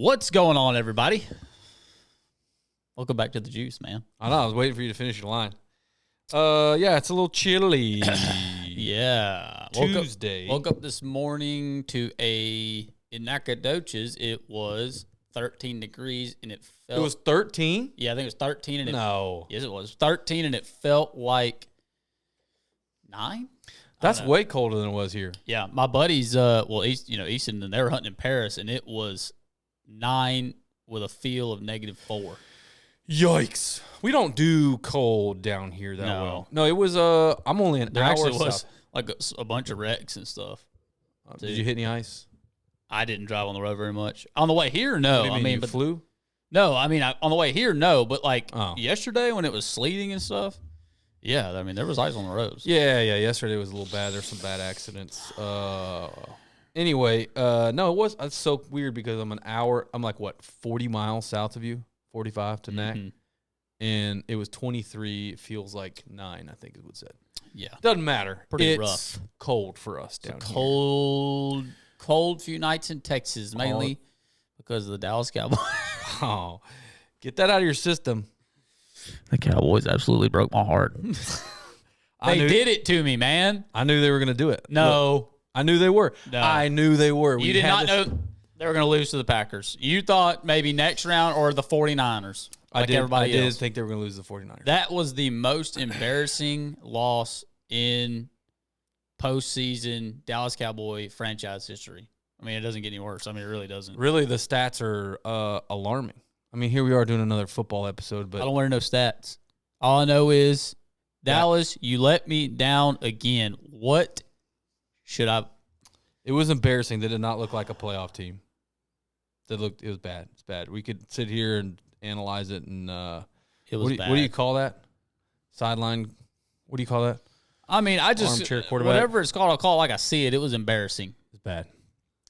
What's going on, everybody? Welcome back to the juice, man. I know. I was waiting for you to finish your line. Yeah, it's a little chilly. Yeah. Tuesday. Woke up this morning to in Nacogdoches, it was 13 degrees, and it felt... It was 13? Yeah, I think it was 13. And No. Yes, it was 13, and it felt like 9? That's way colder than it was here. Yeah, my buddies, Easton, and they were hunting in Paris, and it was 9 with a feel of -4. Yikes. We don't do cold down here that well. No, it was, I'm only an there hour actually south. was like a bunch of wrecks and stuff. Did you hit any ice? I didn't drive on the road very much. On the way here, no. What do you mean, you flew? No, I mean, on the way here, no. But like yesterday when it was sleeting and stuff, yeah, I mean, there was ice on the roads. Yeah. Yesterday was a little bad. There's some bad accidents. Anyway, no, it was. It's so weird because I'm like, 40 miles south of you, 45 to Nac, and it was 23. It feels like 9, I think is what it said. Yeah. Doesn't matter. Pretty rough. Cold for us down here. Cold few nights in Texas, mainly because of the Dallas Cowboys. Oh, get that out of your system. The Cowboys absolutely broke my heart. They did it to me, man. I knew they were going to do it. No. Look, I knew they were. No. I knew they were. You did not know they were going to lose to the Packers. You thought maybe next round or the 49ers. I did else. think they were going to lose the 49ers. That was the most embarrassing loss in postseason Dallas Cowboy franchise history. I mean, it doesn't get any worse. I mean, it really doesn't. Really, the stats are alarming. I mean, here we are doing another football episode, but I don't want to know stats. All I know is, Dallas, you let me down again. What should I? It was embarrassing. They did not look like a playoff team. It was bad. It's bad. We could sit here and analyze it, and it was bad. What do you call that? Sideline. What do you call that? I mean, Armchair quarterback. Whatever it's called, I'll call it like I see it. It was embarrassing. It's bad.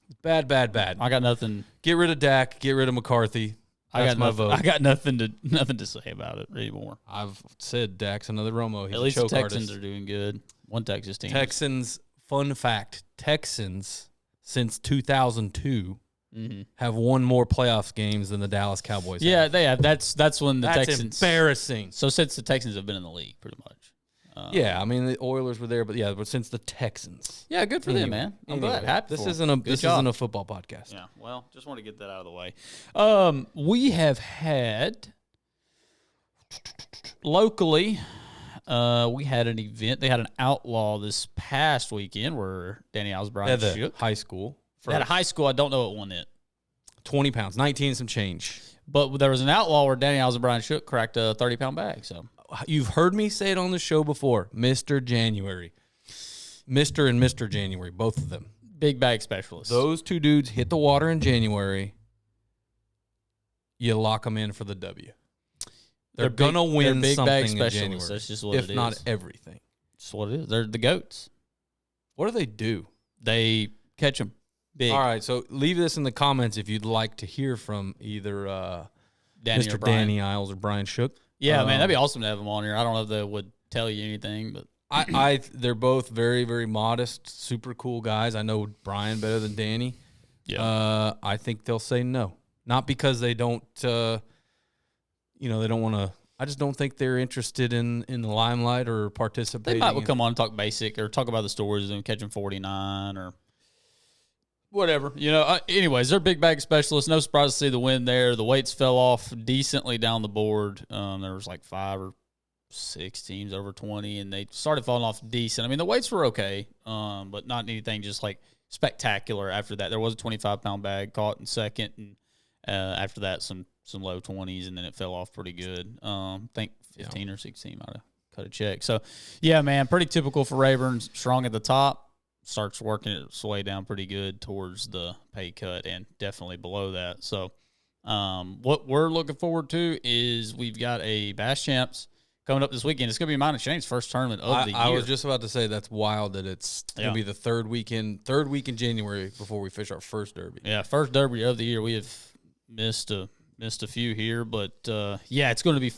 It's bad. I got nothing. Get rid of Dak. Get rid of McCarthy. That's my vote. I got nothing to say about it anymore. I've said Dak's another Romo. He's At least a choke the Texans artist. are doing good. One Texas team. Texans, fun fact, Texans since 2002 have won more playoff games than the Dallas Cowboys have. They have. That's when the Texans. That's embarrassing. So since the Texans have been in the league, pretty much. Yeah, I mean the Oilers were there, but since the Texans. Yeah, good for them, man. I'm glad. Happy this for isn't a football podcast. Yeah, well, just want to get that out of the way. We have had locally, we had an event. They had an outlaw this past weekend where Danny Osborne shook. High school. They had a high school. I don't know what won it. 20 pounds, 19 and some change. But there was an outlaw where Danny Osborne shook cracked a 30-pound bag. So you've heard me say it on the show before, Mr. January. Mr. and Mr. January, both of them. Big bag specialists. Those two dudes hit the water in January. You lock them in for the W. They're going to win big something bag in specialists. January. That's just what it is. If not everything. That's what it is. They're the GOATs. What do they do? They catch them big. All right, so leave this in the comments if you'd like to hear from either Mr. Danny Isles or Brian Shook. Yeah, man, that'd be awesome to have them on here. I don't know if they would tell you anything, but they're both very, very modest, super cool guys. I know Brian better than Danny. Yeah. I think they'll say no. Not because they don't they don't want to. I just don't think they're interested in the limelight or participating. They might come on and talk basic or talk about the stories of them catching 49 or whatever. Anyways, they're big bag specialists. No surprise to see the win there. The weights fell off decently down the board. There was like 5 or 6 teams over 20, and they started falling off decent. I mean, the weights were okay, but not anything just like spectacular after that. There was a 25-pound bag caught in second, and after that, some low 20s, and then it fell off pretty good. I think 15 or 16 might have cut a check. So, yeah, man, pretty typical for Rayburn. Strong at the top. Starts working its way down pretty good towards the pay cut and definitely below that. So what we're looking forward to is we've got a Bass Champs coming up this weekend. It's going to be mine and Shane's first tournament of the year. I was just about to say that's wild that it's going to be the third week in January before we fish our first derby. Yeah, first derby of the year. We have missed a few here, but it's going to be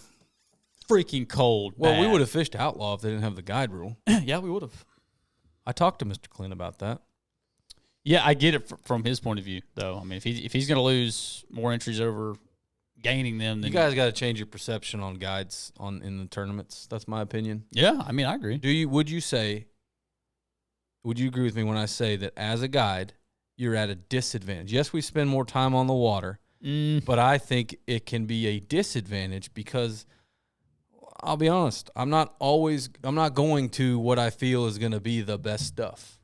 freaking cold. Well, we would have fished outlaw if they didn't have the guide rule. Yeah, we would have. I talked to Mr. Clint about that. Yeah, I get it from his point of view, though. I mean, if he's going to lose more entries over gaining them, then you guys got to change your perception on guides in the tournaments. That's my opinion. Yeah, I mean, I agree. Would you agree with me when I say that as a guide, you're at a disadvantage? Yes, we spend more time on the water, but I think it can be a disadvantage because I'll be honest, I'm not going to what I feel is going to be the best stuff.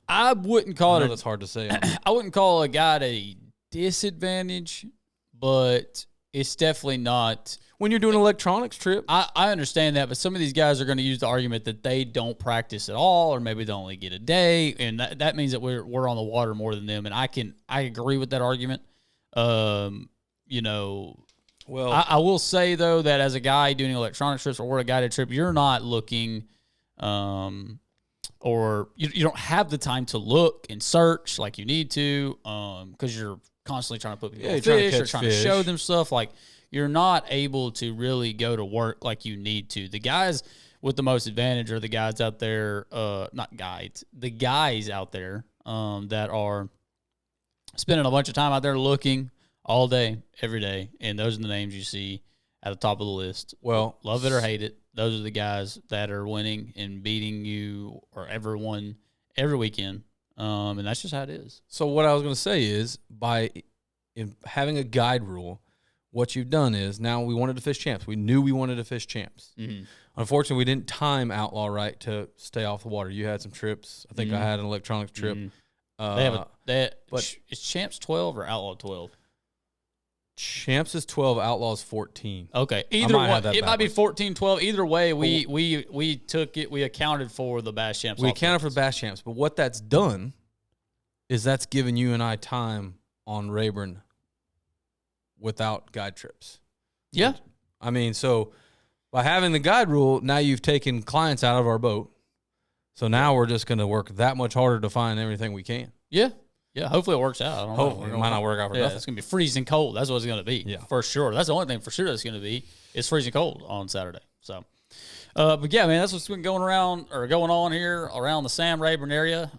I wouldn't call it. That's hard to say. I wouldn't call a guide a disadvantage, but it's definitely not. When you're doing an electronics trip, I understand that, but some of these guys are going to use the argument that they don't practice at all, or maybe they only get a day, and that means that we're on the water more than them. And I agree with that argument. You know, well, I will say though that as a guy doing electronic trips or a guided trip, you're not looking, or you don't have the time to look and search like you need to, because you're constantly trying to put people on fish or trying to show them stuff. Like, you're not able to really go to work like you need to. The guys with the most advantage are the guys out there, not guides, the guys out there that are spending a bunch of time out there looking all day, every day. And those are the names you see at the top of the list. Well, love it or hate it, those are the guys that are winning and beating you or everyone every weekend. And that's just how it is. So what I was going to say is in having a guide rule, what you've done is now we wanted to fish champs. We knew we wanted to fish champs. Mm-hmm. Unfortunately, we didn't time Outlaw right to stay off the water. You had some trips. I think I had an electronics trip. But is Champs 12 or Outlaw 12? Champs is 12, Outlaws 14. Okay, either one. It might be 14-12. Either way, we took it. We accounted for the Bass Champs. We accounted for Bass Champs, but what that's done is that's given you and I time on Rayburn without guide trips. Yeah. I mean, so by having the guide rule, now you've taken clients out of our boat. So now we're just going to work that much harder to find everything we can. Yeah. Yeah, hopefully it works out. I don't hopefully know. It might not work out for nothing. It's going to be freezing cold. That's what it's going to be. Yeah. For sure. That's the only thing for sure that's going to be. It's freezing cold on Saturday. So, but yeah, man, that's what's been going on here around the Sam Rayburn area.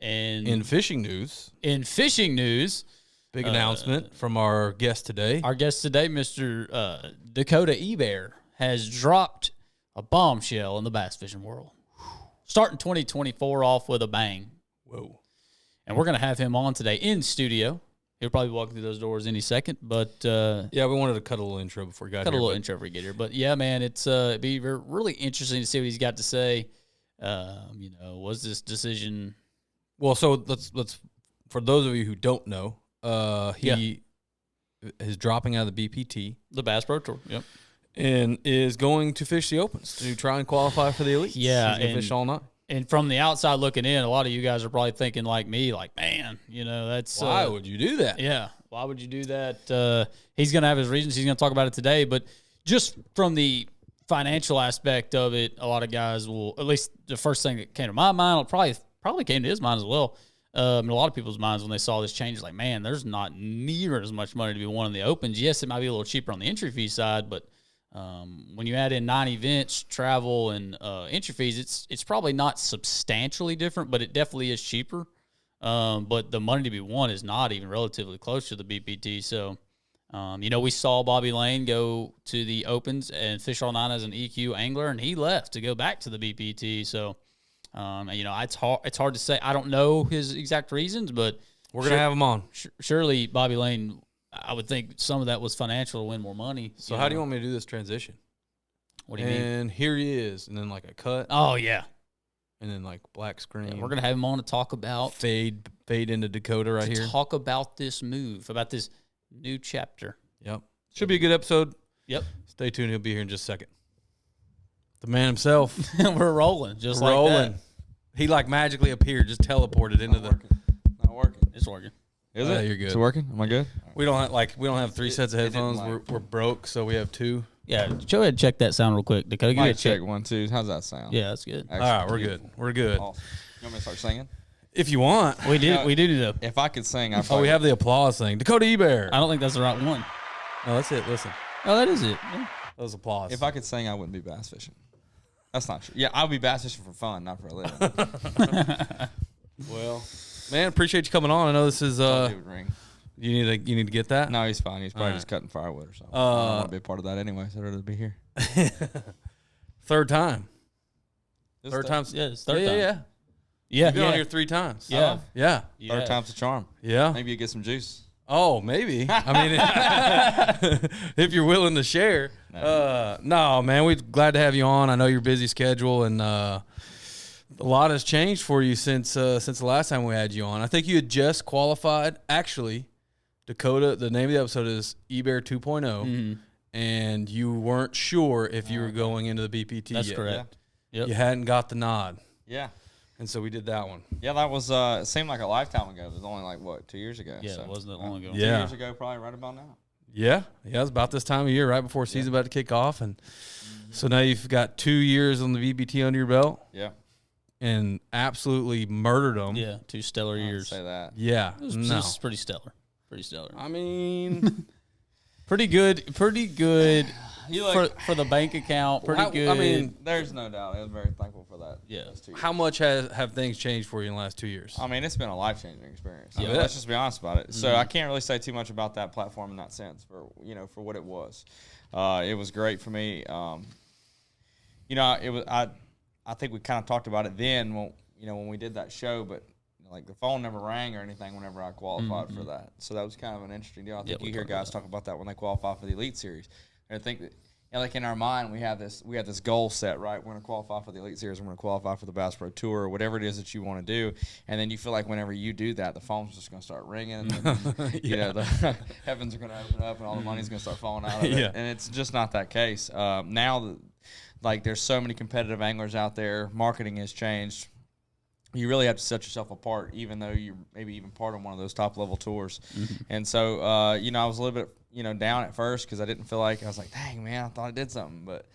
And in fishing news, big announcement from our guest today. Our guest today, Mr. Dakota Ebear, has dropped a bombshell in the bass fishing world. Starting 2024 off with a bang. Whoa. And we're going to have him on today in studio. He'll probably walk through those doors any second. But yeah, we wanted to cut a little intro before we got here. Intro before we get here. But yeah, man, it'd be really interesting to see what he's got to say. Was this decision? Well, so let's for those of you who don't know, he is dropping out of the BPT, the Bass Pro Tour. Yep. And is going to fish the Opens to try and qualify for the Elite. Yeah, he's going to fish all night. And from the outside looking in, a lot of you guys are probably thinking like me, like, man, that's why would you do that? Yeah, why would you do that? He's going to have his reasons. He's going to talk about it today. But just from the financial aspect of it, a lot of guys will, at least the first thing that came to my mind, probably came to his mind as well. And a lot of people's minds when they saw this change is like, man, there's not near as much money to be won in the Opens. Yes, it might be a little cheaper on the entry fee side, but when you add in 9 events, travel, and entry fees, it's probably not substantially different, but it definitely is cheaper. But the money to be won is not even relatively close to the BPT. So, we saw Bobby Lane go to the Opens and fish all night as an EQ angler, and he left to go back to the BPT. So, it's hard to say. I don't know his exact reasons, but we're going to have him on. Surely Bobby Lane, I would think some of that was financial to win more money. So how do you want me to do this transition? What do you mean? And here he is, and then like a cut. Oh, yeah. And then like black screen. Yeah, we're going to have him on to talk about. Fade into Dakota right here. Talk about this move, about this new chapter. Yep. Should be a good episode. Yep. Stay tuned. He'll be here in just a second. The man himself. We're rolling. Just we're like rolling. That. He like magically appeared, just teleported into Not working. It's working. Is it? You're good. Is it working? Am I good? We don't have 3 sets of headphones. We're broke, so we have 2. Yeah, go ahead and check that sound real quick. Dakota, give it a check. 1, 2. How's that sound? Yeah, that's good. Excellent. All right, we're good. We're good. Awesome. You want me to start singing? If you want. We do need to. If I could sing, I we have the applause thing. Dakota Ebear. I don't think that's the right one. No, that's it. Listen. Oh, that is it. Yeah. That was applause. If I could sing, I wouldn't be bass fishing. That's not true. Yeah, I'll be bass fishing for fun, not for a living. Well, man, appreciate you coming on. I know this is It would ring. you need to get that. No, he's fine. He's probably just cutting firewood or something. I don't want to be a part of that anyway, so I'd rather be here. Third time. Third time's Yeah, it's third time. yeah. Yeah, You've been yeah. on here 3 times. Yeah. Yeah. Third time's a charm. Yeah. Maybe you get some juice. Oh, maybe. I mean, if you're willing to share. No, man, we're glad to have you on. I know your busy schedule, and a lot has changed for you since the last time we had you on. I think you had just qualified. Actually, Dakota, the name of the episode is Ebear 2.0, and you weren't sure if you were going into the BPT That's yet. correct. Yep. You hadn't got the nod. Yeah. And so we did that one. Yeah, that was, it seemed like a lifetime ago. It was only like, what, 2 years ago? Yeah, so, it wasn't that long ago. Two Yeah. years ago, probably right about now. Yeah, it was about this time of year, right before season about to kick off. And so now you've got 2 years on the BPT under your belt Yeah. and absolutely murdered them. Yeah, 2 stellar I'd years. say that. Yeah. This No. is pretty stellar. Pretty stellar. I mean, Pretty good. Pretty good You look, for the bank account. Pretty I good. mean, there's no doubt. I was very thankful for that. Yeah. those 2 years. how much have things changed for you in the last 2 years? I mean, it's been a life-changing experience. Yeah. Let's just be honest about it. So I can't really say too much about that platform in that sense for what it was. It was great for me. It was. I think we kind of talked about it then when we did that show, but like the phone never rang or anything whenever I qualified for that. So that was kind of an interesting deal. I think we you hear talked about guys talk about that when they qualify for the Elite Series. And I think that, like in our mind, we have this goal set, right? We're going to qualify for the Elite Series. We're going to qualify for the Bass Pro Tour or whatever it is that you want to do. And then you feel like whenever you do that, the phone's just going to start ringing. And the heavens are going to open up and all the money's going to start falling out of it. Yeah. And it's just not that case. Now, there's so many competitive anglers out there. Marketing has changed. You really have to set yourself apart, even though you're maybe even part of one of those top-level tours. And so, I was a little bit, down at first because I didn't feel like – I was like, dang, man, I thought I did something. But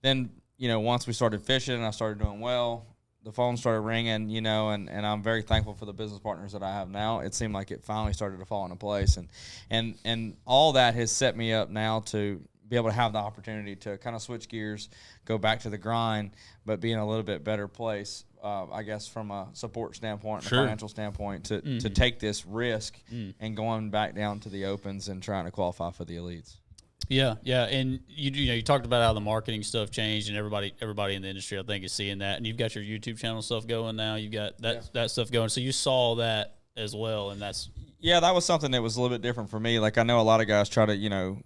then, once we started fishing and I started doing well, the phone started ringing, and I'm very thankful for the business partners that I have now. It seemed like it finally started to fall into place. And all that has set me up now to be able to have the opportunity to kind of switch gears, go back to the grind, but be in a little bit better place. I guess from a support standpoint, and a financial standpoint, to take this risk and going back down to the Opens and trying to qualify for the Elites. Yeah, and you talked about how the marketing stuff changed, and everybody in the industry I think is seeing that. And you've got your YouTube channel stuff going now. You've got that stuff going, so you saw that as well, and that's that was something that was a little bit different for me. Like I know a lot of guys try to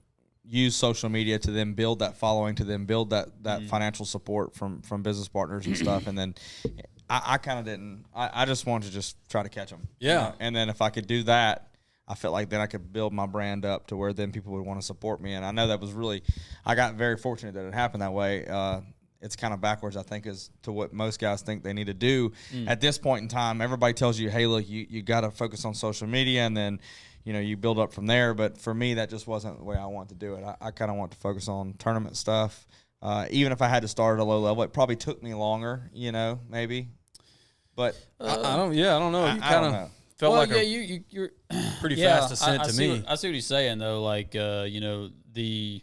use social media to then build that following, to then build that financial support from business partners and stuff. And then I kind of didn't. I just wanted to just try to catch them. Yeah. And then if I could do that, I felt like then I could build my brand up to where then people would want to support me. And I know that was really, I got very fortunate that it happened that way. It's kind of backwards, I think, as to what most guys think they need to do. At this point in time, everybody tells you, hey, look, you got to focus on social media and then, you build up from there. But for me, that just wasn't the way I want to do it. I kind of want to focus on tournament stuff. Even if I had to start at a low level, it probably took me longer, maybe. But I don't know. You I don't kind know. of felt like you're pretty fast ascent to me. I see what he's saying though. Like the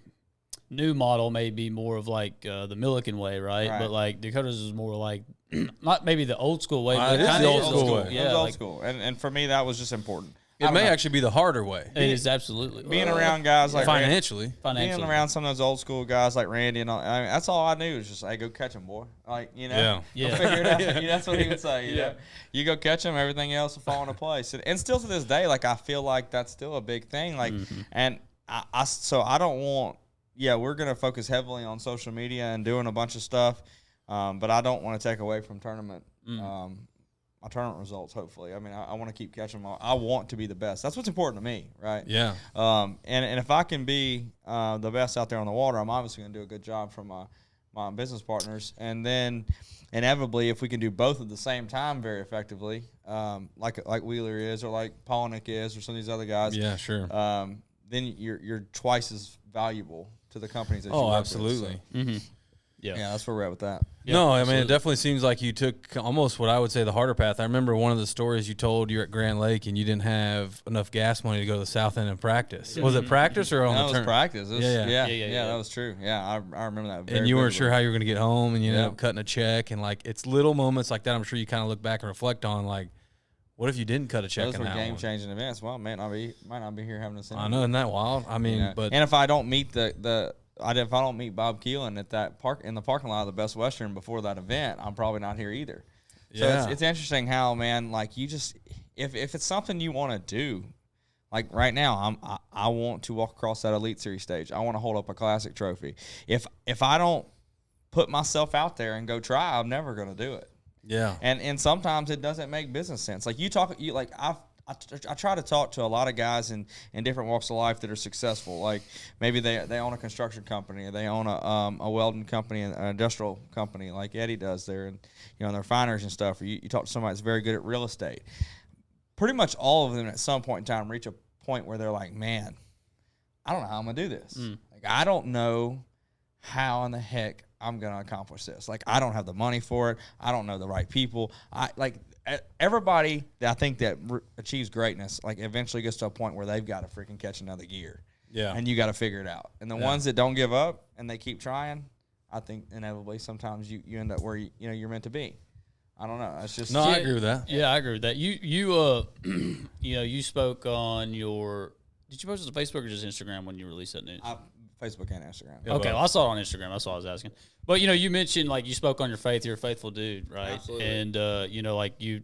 new model may be more of like the Milliken way, right? But like Dakota's is more like not maybe the old school way, but it is kind the of old school way. It was old school. And for me, that was just important. It may actually be the harder way. It is absolutely Being around guys like financially. being around some of those old school guys like Randy and all, I mean, that's all I knew was just, hey, go catch him, boy. Like, Yeah. I'll figure it out. That's what he would say. You know? You go catch him, everything else will fall into place. And still to this day, like, I feel like that's still a big thing. Like, and so I don't want, we're going to focus heavily on social media and doing a bunch of stuff, but I don't want to take away from tournament. My tournament results, hopefully. I mean, I want to keep catching them. I want to be the best. That's what's important to me, right? Yeah. And if I can be the best out there on the water, I'm obviously going to do a good job for my business partners. And then inevitably, if we can do both at the same time very effectively, like Wheeler is or like Polnick is or some of these other guys, Yeah, sure. then you're twice as valuable to the companies that you work absolutely. with. So, Yeah. that's where we're at with that. Yeah, no, I mean, absolutely. it definitely seems like you took almost what I would say the harder path. I remember one of the stories you told you're at Grand Lake and you didn't have enough gas money to go to the south end and practice. Was it practice or on That the was turn? practice. It was, Yeah. that was true. Yeah, I remember that very And you weren't vividly. sure how you were going to get home, and you ended Yeah. up cutting a check. And, like, it's little moments like that I'm sure you kind of look back and reflect on, like, What if you didn't cut a check Those in were that game one? changing events. Well, might not be here having this. I know, isn't that wild? I mean, but and if I don't meet if I don't meet Bob Keelan at that in the parking lot of the Best Western before that event, I'm probably not here either. So it's interesting how, man, like you just if it's something you want to do, like right now, I want to walk across that Elite Series stage. I want to hold up a Classic trophy. If I don't put myself out there and go try, I'm never going to do it. Yeah. And sometimes it doesn't make business sense. Like I try to talk to a lot of guys in different walks of life that are successful. Like maybe they own a construction company, or they own a welding company, an industrial company, like Eddie does there, and and they're refiners and stuff. Or you talk to somebody that's very good at real estate. Pretty much all of them at some point in time reach a point where they're like, man, I don't know how I'm gonna do this. Like I don't know how in the heck I'm gonna accomplish this. Like I don't have the money for it. I don't know the right people. Everybody that I think that achieves greatness, like eventually gets to a point where they've got to freaking catch another gear. Yeah. And you got to figure it out. And the ones that don't give up and they keep trying, I think inevitably sometimes you end up where you're meant to be. I don't know. It's just I agree with that. Yeah, I agree with that. You you spoke on your. Did you post it to Facebook or just Instagram when you released that news? Facebook and Instagram. Yeah, okay, well, I saw it on Instagram. That's all I was asking. But you mentioned like you spoke on your faith. You're a faithful dude, right? Absolutely. And like you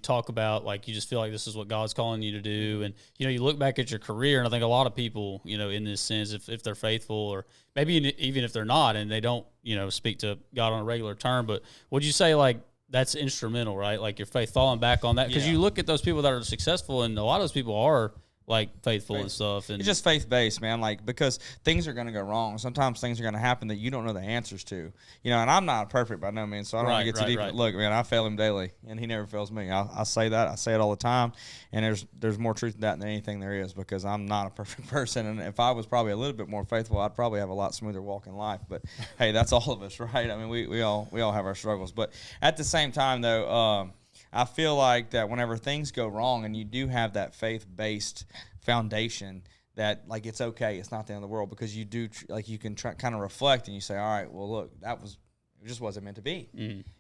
talk about like you just feel like this is what God's calling you to do, and you look back at your career, and I think a lot of people, in this sense, if they're faithful, or maybe even if they're not, and they don't, speak to God on a regular term, but would you say like that's instrumental, right? Like your faith, falling back on that, because you look at those people that are successful, and a lot of those people are like faithful and stuff, and it's just faith-based, man. Like, because things are going to go wrong. Sometimes things are going to happen that you don't know the answers to. And I'm not perfect by no means, so I don't want to get too deep. Right. Look, man, I fail him daily, and he never fails me. I say that. I say it all the time, and there's more truth to that than anything there is, because I'm not a perfect person, and if I was probably a little bit more faithful, I'd probably have a lot smoother walk in life. But hey, that's all of us, right? I mean, we all have our struggles, but at the same time, though, I feel like that whenever things go wrong, and you do have that faith-based foundation, that like it's okay, it's not the end of the world, because you do like you can kind of reflect and you say, all right, well, look, it just wasn't meant to be.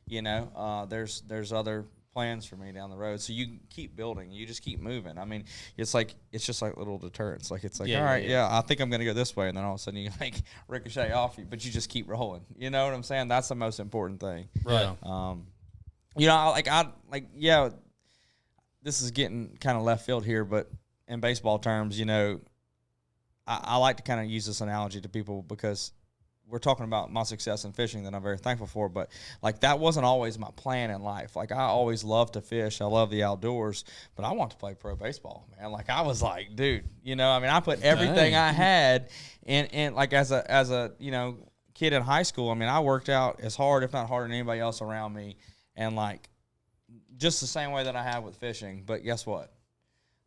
There's other plans for me down the road, so you keep building, you just keep moving. I mean, it's just like little deterrents. Like it's like, all right, I think I'm gonna go this way, and then all of a sudden you like ricochet off you, but you just keep rolling. You know what I'm saying? That's the most important thing, right? This is getting kind of left field here, but in baseball terms, I like to kind of use this analogy to people, because we're talking about my success in fishing that I'm very thankful for, but like that wasn't always my plan in life. Like I always loved to fish. I love the outdoors, but I want to play pro baseball, man. Like I was like, dude, I put everything I had in like as a kid in high school. I mean, I worked out as hard, if not harder, than anybody else around me, and like just the same way that I have with fishing. But guess what?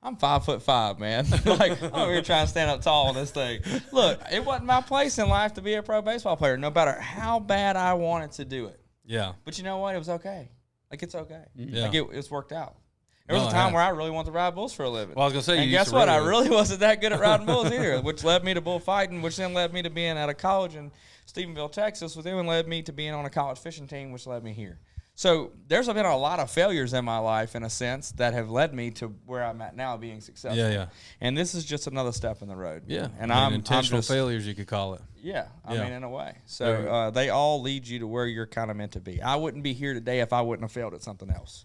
I'm 5'5", man. Like, I'm over here trying to stand up tall on this thing. Look, it wasn't my place in life to be a pro baseball player, no matter how bad I wanted to do it. Yeah. But you know what? It was okay. Like, it's okay. Yeah. Like, it's worked out. There was a time where I really wanted to ride bulls for a living. Well, I was going to say, and guess what? I really wasn't that good at riding bulls either, which led me to bullfighting, which then led me to being at a college in Stephenville, Texas, which then led me to being on a college fishing team, which led me here. So there's been a lot of failures in my life, in a sense, that have led me to where I'm at now, being successful. Yeah. And this is just another step in the road. Yeah. And I'm intentional failures, you could call it. Yeah. I mean, in a way. So they all lead you to where you're kind of meant to be. I wouldn't be here today if I wouldn't have failed at something else.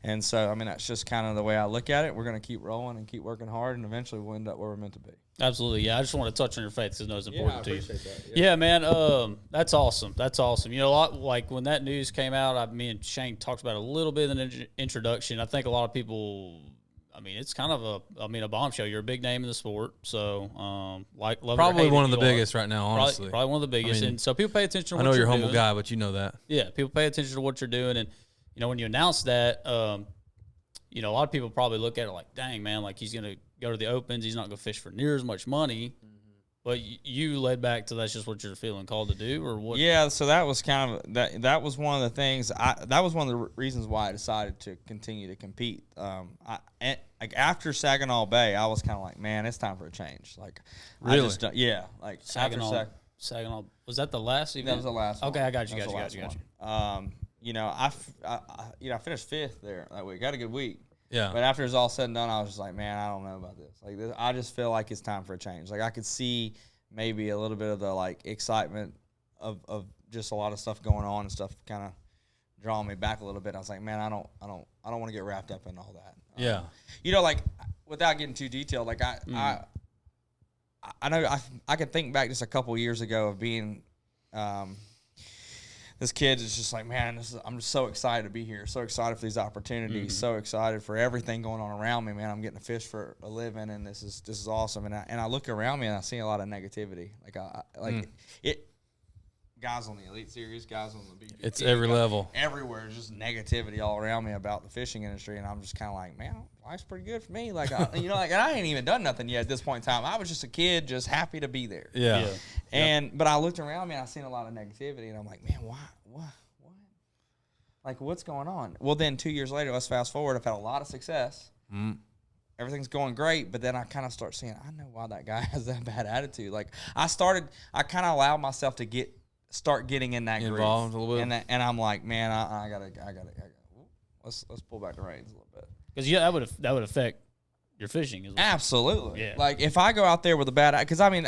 And so, I mean, that's just kind of the way I look at it. We're going to keep rolling and keep working hard, and eventually we'll end up where we're meant to be. Absolutely, yeah. I just want to touch on your faith because I know it's important to you. That. Yeah, man. That's awesome. That's awesome. A lot like when that news came out, me and Shane talked about it a little bit in the introduction. I think a lot of people. I mean, it's kind of a bombshell. You're a big name in the sport, so love probably one of the biggest right now, honestly. Probably one of the biggest, and so people pay attention to what you're doing. I know you're a humble doing. guy, but you know that. Yeah, people pay attention to what you're doing, and when you announce that, a lot of people probably look at it like, dang, man, like he's gonna go to the Opens, he's not gonna fish for near as much money. But you led back to that's just what you're feeling called to do, or what? Yeah, so that was kind of that was one of the things. That was one of the reasons why I decided to continue to compete. Like after Saginaw Bay, I was kind of like, man, it's time for a change. Like, really? I just don't, yeah, like Saginaw was that the last event? That was the last one. Okay, I got you. I finished 5th there that week. Got a good week. Yeah. But after it's all said and done, I was just like, man, I don't know about this. Like, I just feel like it's time for a change. Like, I could see maybe a little bit of the like excitement of just a lot of stuff going on and stuff kind of drawing me back a little bit. I was like, man, I don't want to get wrapped up in all that. Yeah. You know, like without getting too detailed, like I know I can think back just a couple years ago of being this kid is just like, man, I'm just so excited to be here, so excited for these opportunities, so excited for everything going on around me, man. I'm getting to fish for a living, and this is awesome. And I look around me and I see a lot of negativity. Like it. Guys on the Elite Series, guys on the BPT. It's every level. Everywhere, just negativity all around me about the fishing industry, and I'm just kind of like, man, life's pretty good for me. Like, and I ain't even done nothing yet at this point in time. I was just a kid, just happy to be there. Yeah. But I looked around me and I seen a lot of negativity, and I'm like, man, why? What? Like, what's going on? Well, then 2 years later, let's fast forward. I've had a lot of success. Everything's going great, but then I kind of start seeing, I know why that guy has that bad attitude. Like, I kind of allowed myself to start getting in that involved groove. a little bit, and I'm like, man, I gotta. Let's pull back the reins a little bit. Because that would affect your fishing as well. Absolutely. Yeah. Like if I go out there with a bad, because I mean,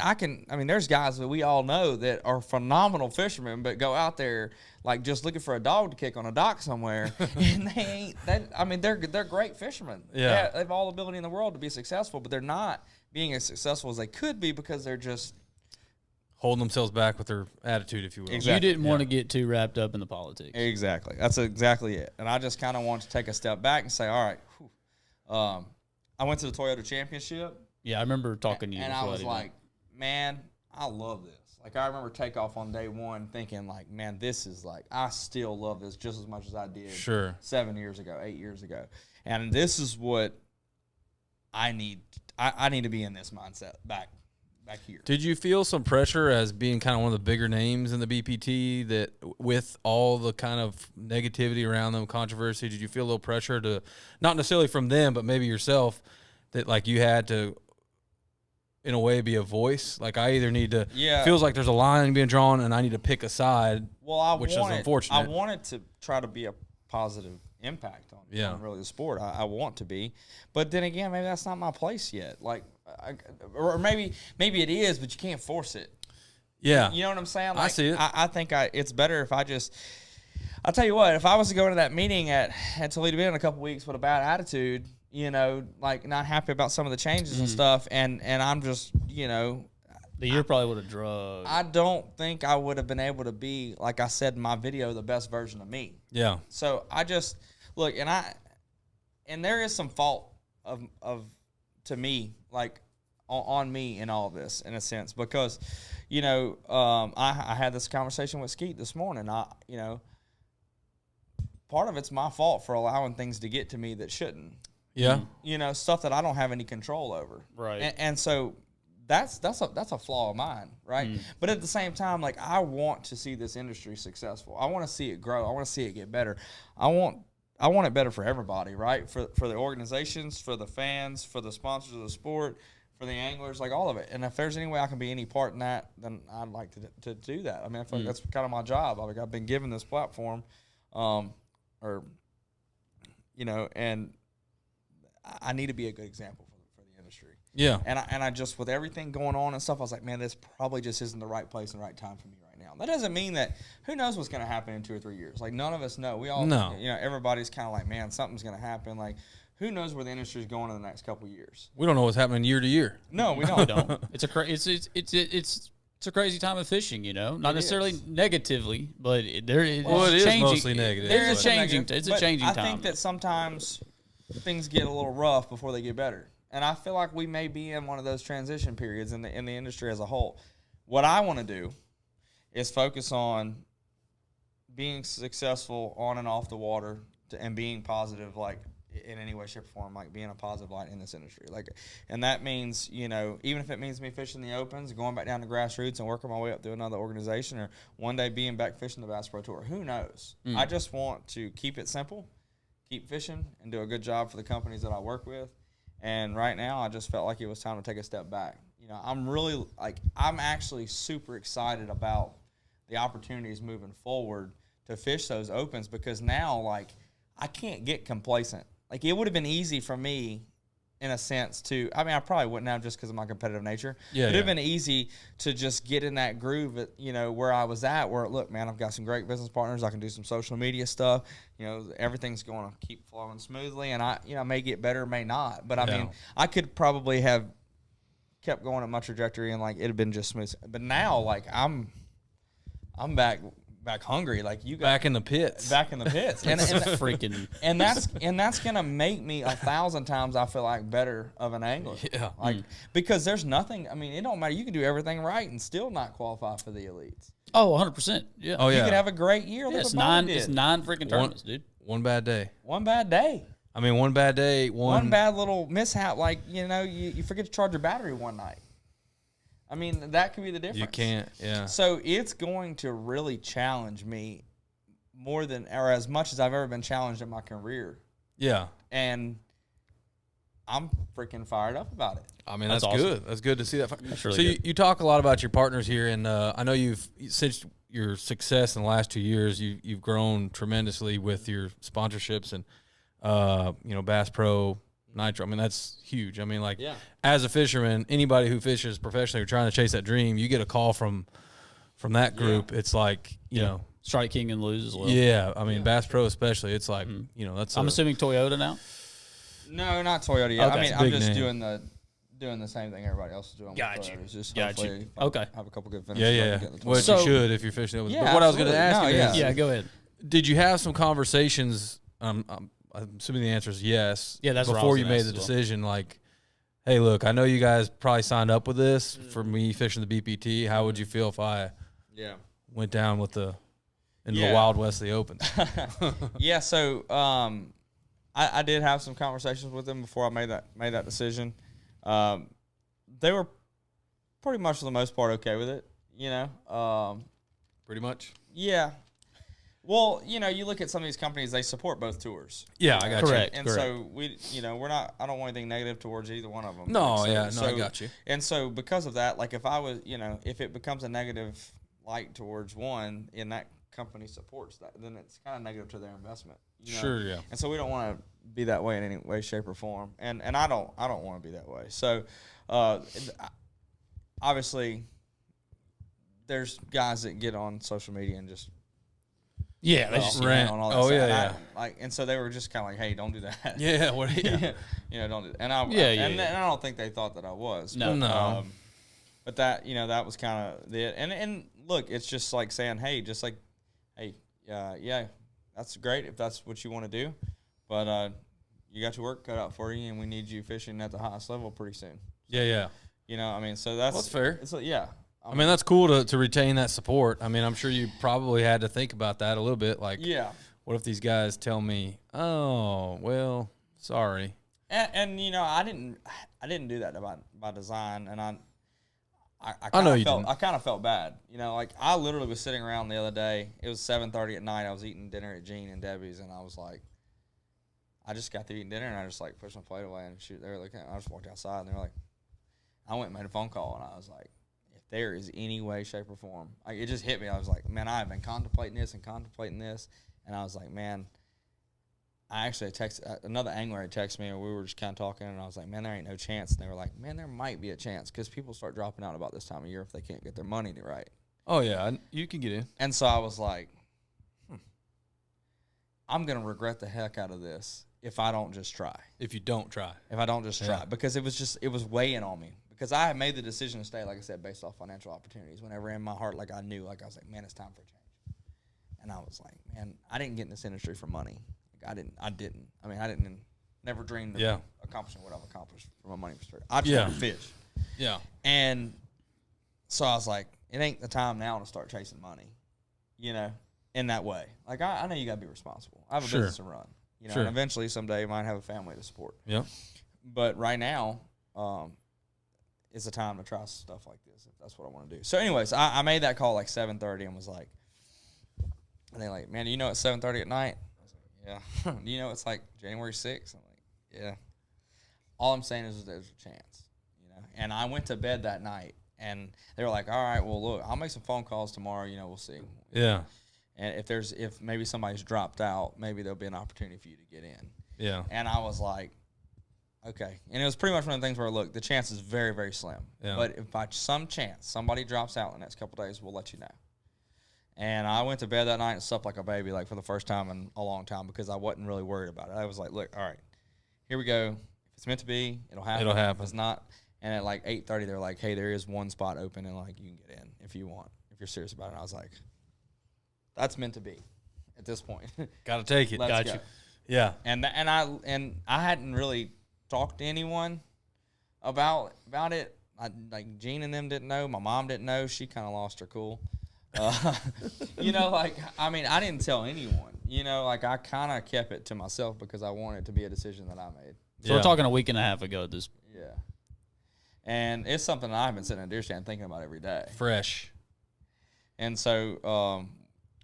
there's guys that we all know that are phenomenal fishermen, but go out there like just looking for a dog to kick on a dock somewhere, and they ain't. They're great fishermen. Yeah. They have all the ability in the world to be successful, but they're not being as successful as they could be because they're just holding themselves back with their attitude, if you will. Exactly. You didn't want to get too wrapped up in the politics. Exactly. That's exactly it. And I just kind of want to take a step back and say, all right, I went to the Toyota Championship. Yeah, I remember talking to you. And I was like, man, I love this. Like, I remember takeoff on day one thinking, like, man, this is like, I still love this just as much as I did 7 years ago, 8 years ago. And this is what I need. I need to be in this mindset back here. Did you feel some pressure as being kind of one of the bigger names in the BPT that with all the kind of negativity around them, controversy, did you feel a little pressure to, not necessarily from them, but maybe yourself, that like you had to, in a way, be a voice? Like I either need to, feels like there's a line being drawn and I need to pick a side, which is unfortunate. I wanted to try to be a positive impact on really the sport. I want to be. But then again, maybe that's not my place yet. Like, or maybe it is, but you can't force it. Yeah. You know what I'm saying? Like, I see it. I think it's better if I just – I'll tell you what, if I was to go to that meeting at Toledo Bend in a couple weeks with a bad attitude, you know, like not happy about some of the changes and stuff, and I'm just, you know – the year probably would have drug. I don't think I would have been able to be, like I said in my video, the best version of me. Yeah. So I just look, and there is some fault of to me, like on me in all this, in a sense, because you know I had this conversation with Skeet this morning. You know, part of it's my fault for allowing things to get to me that shouldn't. Yeah. You know, stuff that I don't have any control over. Right. And so. That's a flaw of mine, right? But at the same time, like I want to see this industry successful. I want to see it grow. I want to see it get better. I want it better for everybody, right? For the organizations, for the fans, for the sponsors of the sport, for the anglers, like all of it. And if there's any way I can be any part in that, then I'd like to do that. I mean, I feel like that's kind of my job. Like I've been given this platform, or you know, and I need to be a good example for the industry. Yeah. And I just, with everything going on and stuff, I was like, man, this probably just isn't the right place and the right time for me right now. That doesn't mean that who knows what's going to happen in 2 or 3 years. Like, none of us know. We all know. You know, everybody's kind of like, man, something's going to happen. Like, who knows where the industry's going in the next couple of years? We don't know what's happening year to year. No, we don't. It's a crazy time of fishing, you know. Not necessarily negatively, but it is changing. Mostly negative. It's a changing time. I think that sometimes things get a little rough before they get better. And I feel like we may be in one of those transition periods in the industry as a whole. What I want to do is focus on being successful on and off the water and being positive, like in any way, shape, or form, like being a positive light in this industry. Like, and that means, you know, even if it means me fishing the Opens, going back down to grassroots and working my way up through another organization, or one day being back fishing the Bass Pro Tour. Who knows? I just want to keep it simple, keep fishing, and do a good job for the companies that I work with. And right now, I just felt like it was time to take a step back. You know, I'm actually super excited about the opportunities moving forward to fish those Opens, because now, like, I can't get complacent like it would have been easy for me in a sense to, I mean, I probably wouldn't have just because of my competitive nature. Yeah, it would have been easy to just get in that groove at, where I was at, where, look, man, I've got some great business partners. I can do some social media stuff. Everything's going to keep flowing smoothly, and I may get better, may not. But I mean, I could probably have kept going at my trajectory and like it'd have been just smooth. But now, like I'm back hungry, like you got back in the pits, and freaking and that's gonna make me 1,000 times I feel like better of an angler. Yeah, like because there's nothing. I mean, it don't matter. You can do everything right and still not qualify for the elites. Oh, 100%. Yeah. Oh yeah. You could have a great year. Yeah, it's 9 freaking tournaments, dude. One bad day. One bad day. I mean, one bad day. One bad little mishap. Like you forget to charge your battery one night. I mean, that could be the difference. You can't, yeah. So it's going to really challenge me more than, or as much as I've ever been challenged in my career. Yeah. And I'm freaking fired up about it. I mean, That's that's awesome. good. That's good to see that. That's really so good. you talk a lot about your partners here, and I know since your success in the last 2 years, you've grown tremendously with your sponsorships and, Bass Pro, Nitro. I mean, that's huge. I mean, like, as a fisherman, anybody who fishes professionally or trying to chase that dream, you get a call from that group. It's like, you know. Strike King and lose as well. Yeah. I mean, Bass Pro especially, it's like, that's I'm assuming Toyota now? No, not Toyota yet. Okay. I mean, It's a I'm big just name. doing the same thing everybody else is doing. Got with you. Toyota. Just Got you. hopefully Okay. have a couple good finishes. Yeah. Which So- you should if you're fishing. Yeah, But what I was going to absolutely. ask you No, is, Yeah, go ahead. did you have some conversations? I'm assuming the answer is yes. Yeah, that's what I before was you gonna made ask the as well. decision. Like, hey, look, I know you guys probably signed up with this for me fishing the BPT. How would you feel if I went down with into the Wild West of the Opens? Yeah, so I did have some conversations with them before I made that decision. They were pretty much for the most part okay with it, Pretty much. Yeah. Well, you look at some of these companies; they support both tours. Yeah, I got Correct. And so we're not. I don't want anything negative towards either one of them. No, Like, so, I got you. And so because of that, like if I was, if it becomes a negative light towards one, and that company supports that, then it's kind of negative to their investment. Sure, yeah. And so we don't want to be that way in any way, shape, or form. And I don't want to be that way. So obviously, there's guys that get on social media and just Yeah, they just rant. on all that Oh, stuff. yeah, And so they were just kind of like, hey, don't do that. Yeah, what? Yeah. Don't do that. And I don't think they thought that I was. No. But that that was kind of it. And look, it's just like saying, hey, that's great if that's what you want to do, but you got your work cut out for you, and we need you fishing at the highest level pretty soon. Yeah. I mean, so that's fair. It's yeah. I mean, that's cool to retain that support. I mean, I'm sure you probably had to think about that a little bit. Like, what if these guys tell me, oh, well, sorry. And I didn't do that by design, and I know you felt didn't. I kind of felt bad. Like I literally was sitting around the other day. It was 7:30 at night. I was eating dinner at Gene and Debbie's, and I was like, I just got through eating dinner, and I just like pushed my plate away and shoot. They were looking. I just walked outside, and they were like, I went and made a phone call, and I was like, if there is any way, shape, or form, it just hit me. I was like, man, I have been contemplating this, and I was like, man. I actually texted another angler had texted me, and we were just kind of talking, and I was like, man, there ain't no chance. And they were like, man, there might be a chance because people start dropping out about this time of year if they can't get their money right. Oh, yeah, you can get in. And so I was like, I'm going to regret the heck out of this if I don't just try. If you don't try. If I don't just try. Because it was weighing on me. Because I had made the decision to stay, like I said, based off financial opportunities. Whenever in my heart, like I knew, like I was like, man, it's time for a change. And I was like, man, I didn't get in this industry for money. I never dreamed of accomplishing what I've accomplished from a money perspective. I just want to fish. Yeah. And so I was like, it ain't the time now to start chasing money, in that way. Like, I know you got to be responsible. I have a business to run, and eventually someday you might have a family to support. Yeah. But right now, is the time to try stuff like this if that's what I want to do. So anyways, I made that call like 7:30 and was like, and they're like, man, do you know it's 7:30 at night? Yeah. Do you know it's like January 6th? I'm like, yeah. All I'm saying is there's a chance, And I went to bed that night, and they were like, all right, well, look, I'll make some phone calls tomorrow. We'll see. Yeah. And if maybe somebody's dropped out, maybe there'll be an opportunity for you to get in. Yeah. And I was like, okay. And it was pretty much one of the things where, look, the chance is very, very slim. Yeah. But if by some chance somebody drops out in the next couple of days, we'll let you know. And I went to bed that night and slept like a baby, like for the first time in a long time, because I wasn't really worried about it. I was like, look, all right, here we go. If it's meant to be, it'll happen. It'll happen. If it's not, and at like 8:30, they're like, hey, there is one spot open, and like you can get in if you want, if you're serious about it. And I was like, that's meant to be at this point. Got to take it. Let's go. Yeah. And I hadn't really talked to anyone about it. Like Gene and them didn't know. My mom didn't know. She kind of lost her cool. You know, like, I mean, I didn't tell anyone. You know, like, I kind of kept it to myself because I wanted it to be a decision that I made. So we're talking a week and a half ago. Yeah. And it's something I've been sitting in a deer stand thinking about every day. Fresh. And so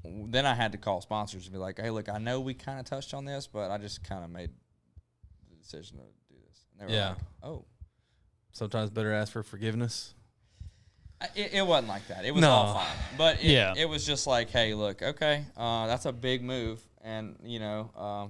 then I had to call sponsors and be like, hey, look, I know we kind of touched on this, but I just kind of made the decision to do this. And they were like, oh. Sometimes better ask for forgiveness. It wasn't like that. It was all fine. But it was just like, hey, look, okay, that's a big move. And, you know,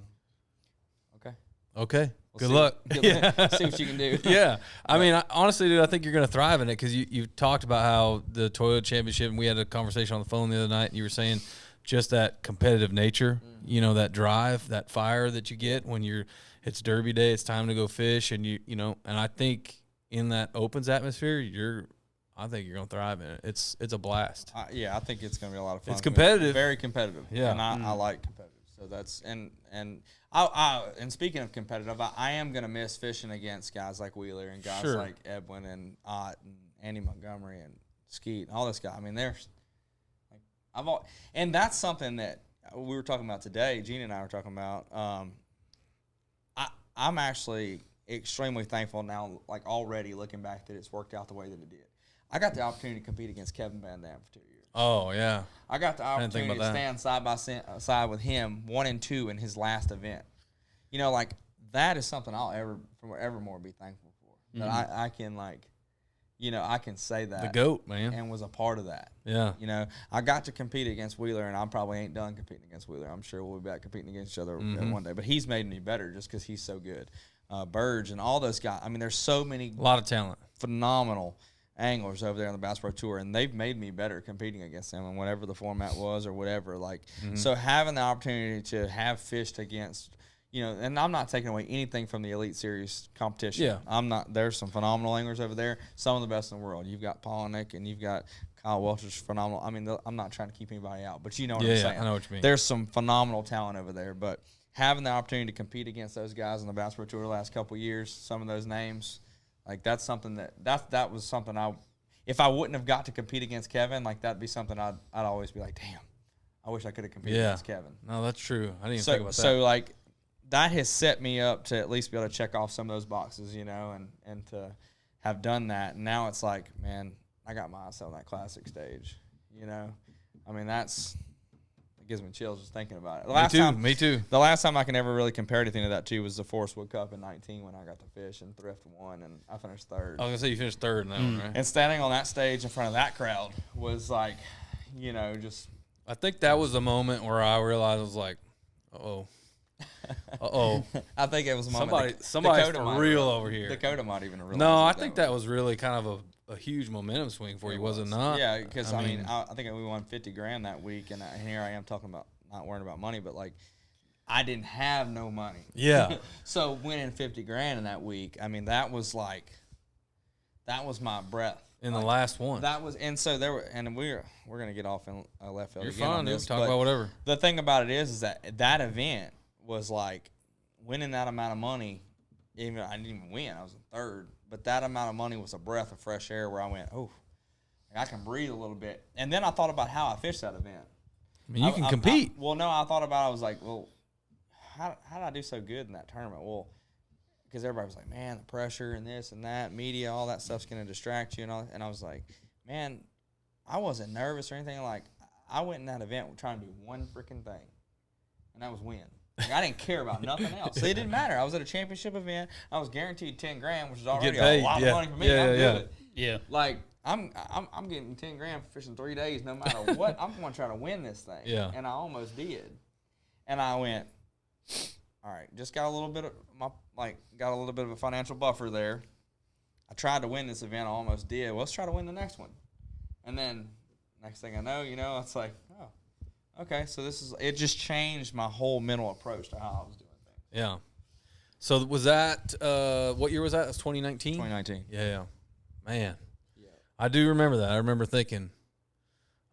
okay. Okay. We'll Good luck. See what you can do. Yeah. I mean, honestly, dude, I think you're going to thrive in it because you talked about how the Toyota Championship, and we had a conversation on the phone the other night, and you were saying just that competitive nature, you know, that drive, that fire that you get when it's Derby day, it's time to go fish, and you know, and I think in that Opens atmosphere, I think you're going to thrive in it. It's a blast. Yeah, I think it's going to be a lot of fun. It's competitive. Very competitive. Yeah. And I like competitive. So that's and speaking of competitive, I am going to miss fishing against guys like Wheeler and guys like Edwin and Ott and Andy Montgomery and Skeet and all this guy. I mean, there's like and that's something that we were talking about today. Gene and I were talking about. I'm actually extremely thankful now, like already looking back, that it's worked out the way that it did. I got the opportunity to compete against Kevin Van Dam for 2 years. Oh, yeah. I got the opportunity to stand side by side with him, 1 and 2 in his last event. You know, like, that is something I'll ever more be thankful for. That I can, like, you know, I can say that. The GOAT, man. And was a part of that. Yeah. You know, I got to compete against Wheeler, and I probably ain't done competing against Wheeler. I'm sure we'll be back competing against each other one day. But he's made me better just because he's so good. Burge and all those guys. I mean, there's so many. A lot of talent. Phenomenal anglers over there on the Bass Pro Tour, and they've made me better competing against them and whatever the format was or whatever. Like, so having the opportunity to have fished against, you know, and I'm not taking away anything from the Elite Series competition. Yeah. I'm not. There's some phenomenal anglers over there, some of the best in the world. You've got Polnick and you've got Kyle Welch's phenomenal. I mean, I'm not trying to keep anybody out, but you know what I'm saying. I know what you mean. There's some phenomenal talent over there, but having the opportunity to compete against those guys on the Bass Pro Tour the last couple of years, some of those names, like, that's something that was something if I wouldn't have got to compete against Kevin, like, that'd be something I'd always be like, damn, I wish I could have competed against Kevin. No, that's true. I didn't even think about that. So, like, that has set me up to at least be able to check off some of those boxes, you know, and to have done that. And now it's like, man, I got myself on that classic stage, you know. I mean, it gives me chills just thinking about it. Me too. The last time I can ever really compare anything to that, too, was the Forest Wood Cup in 19 when I got to fish and Thrift won, and I finished third. I was going to say you finished third in that one, right? And standing on that stage in front of that crowd was like, you know, just. I think that was the moment where I realized I was like, uh-oh. I think it was a moment. Somebody's for real over here. Dakota might even have realized. No, I think that was really kind of a huge momentum swing for you, was it not? Yeah, because, I mean, I think we won $50,000 that week, and here I am talking about not worrying about money, but, like, I didn't have no money. Yeah. So winning $50,000 in that week, I mean, that was my breath. In the last one. That was, and so there were, and we're gonna get off in left field. You're again fine, on dude. this, Talk about whatever. The thing about it is that event was like winning that amount of money. Even I didn't even win; I was in third. But that amount of money was a breath of fresh air where I went, oh, I can breathe a little bit. And then I thought about how I fished that event. I mean, you can compete. I thought about it. I was like, well, how did I do so good in that tournament? Well, because everybody was like, man, the pressure and this and that, media, all that stuff's going to distract you. And I was like, man, I wasn't nervous or anything. Like, I went in that event trying to do one freaking thing, and that was win. Like, I didn't care about nothing else. So it didn't matter. I was at a championship event. I was guaranteed $10,000, which is already a lot of money for me. I'm good. Yeah. Like, I'm getting $10,000 for fishing 3 days no matter what. I'm going to try to win this thing. Yeah. And I almost did. And I went, all right, just got a little bit of got a little bit of a financial buffer there. I tried to win this event, I almost did. Well, let's try to win the next one. And then next thing I know, it's like, oh, okay. So it just changed my whole mental approach to how I was doing things. Yeah. So was that, what year was that? It was 2019? 2019. Yeah. Man. Yeah. I do remember that. I remember thinking,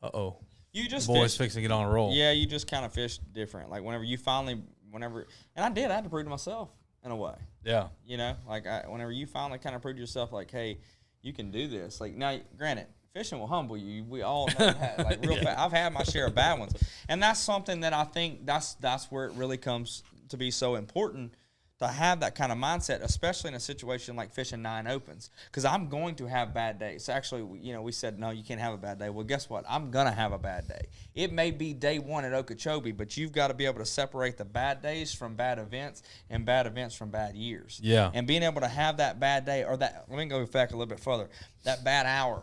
uh-oh. You just the boys fished. fixing to get on a roll. Yeah, you just kind of fished different. Like whenever, and I had to prove to myself in a way. Yeah. Whenever you finally kind of proved to yourself, like, hey, you can do this. Like, now, granted, fishing will humble you. We all know that. Like, real fast. I've had my share of bad ones. And that's something that I think that's where it really comes to be so important to have that kind of mindset, especially in a situation like fishing 9 opens, because I'm going to have bad days. Actually, we said, no, you can't have a bad day. Well, guess what? I'm going to have a bad day. It may be day 1 at Okeechobee, but you've got to be able to separate the bad days from bad events and bad events from bad years. Yeah. And being able to have that bad day, or that, let me go back a little bit further, that bad hour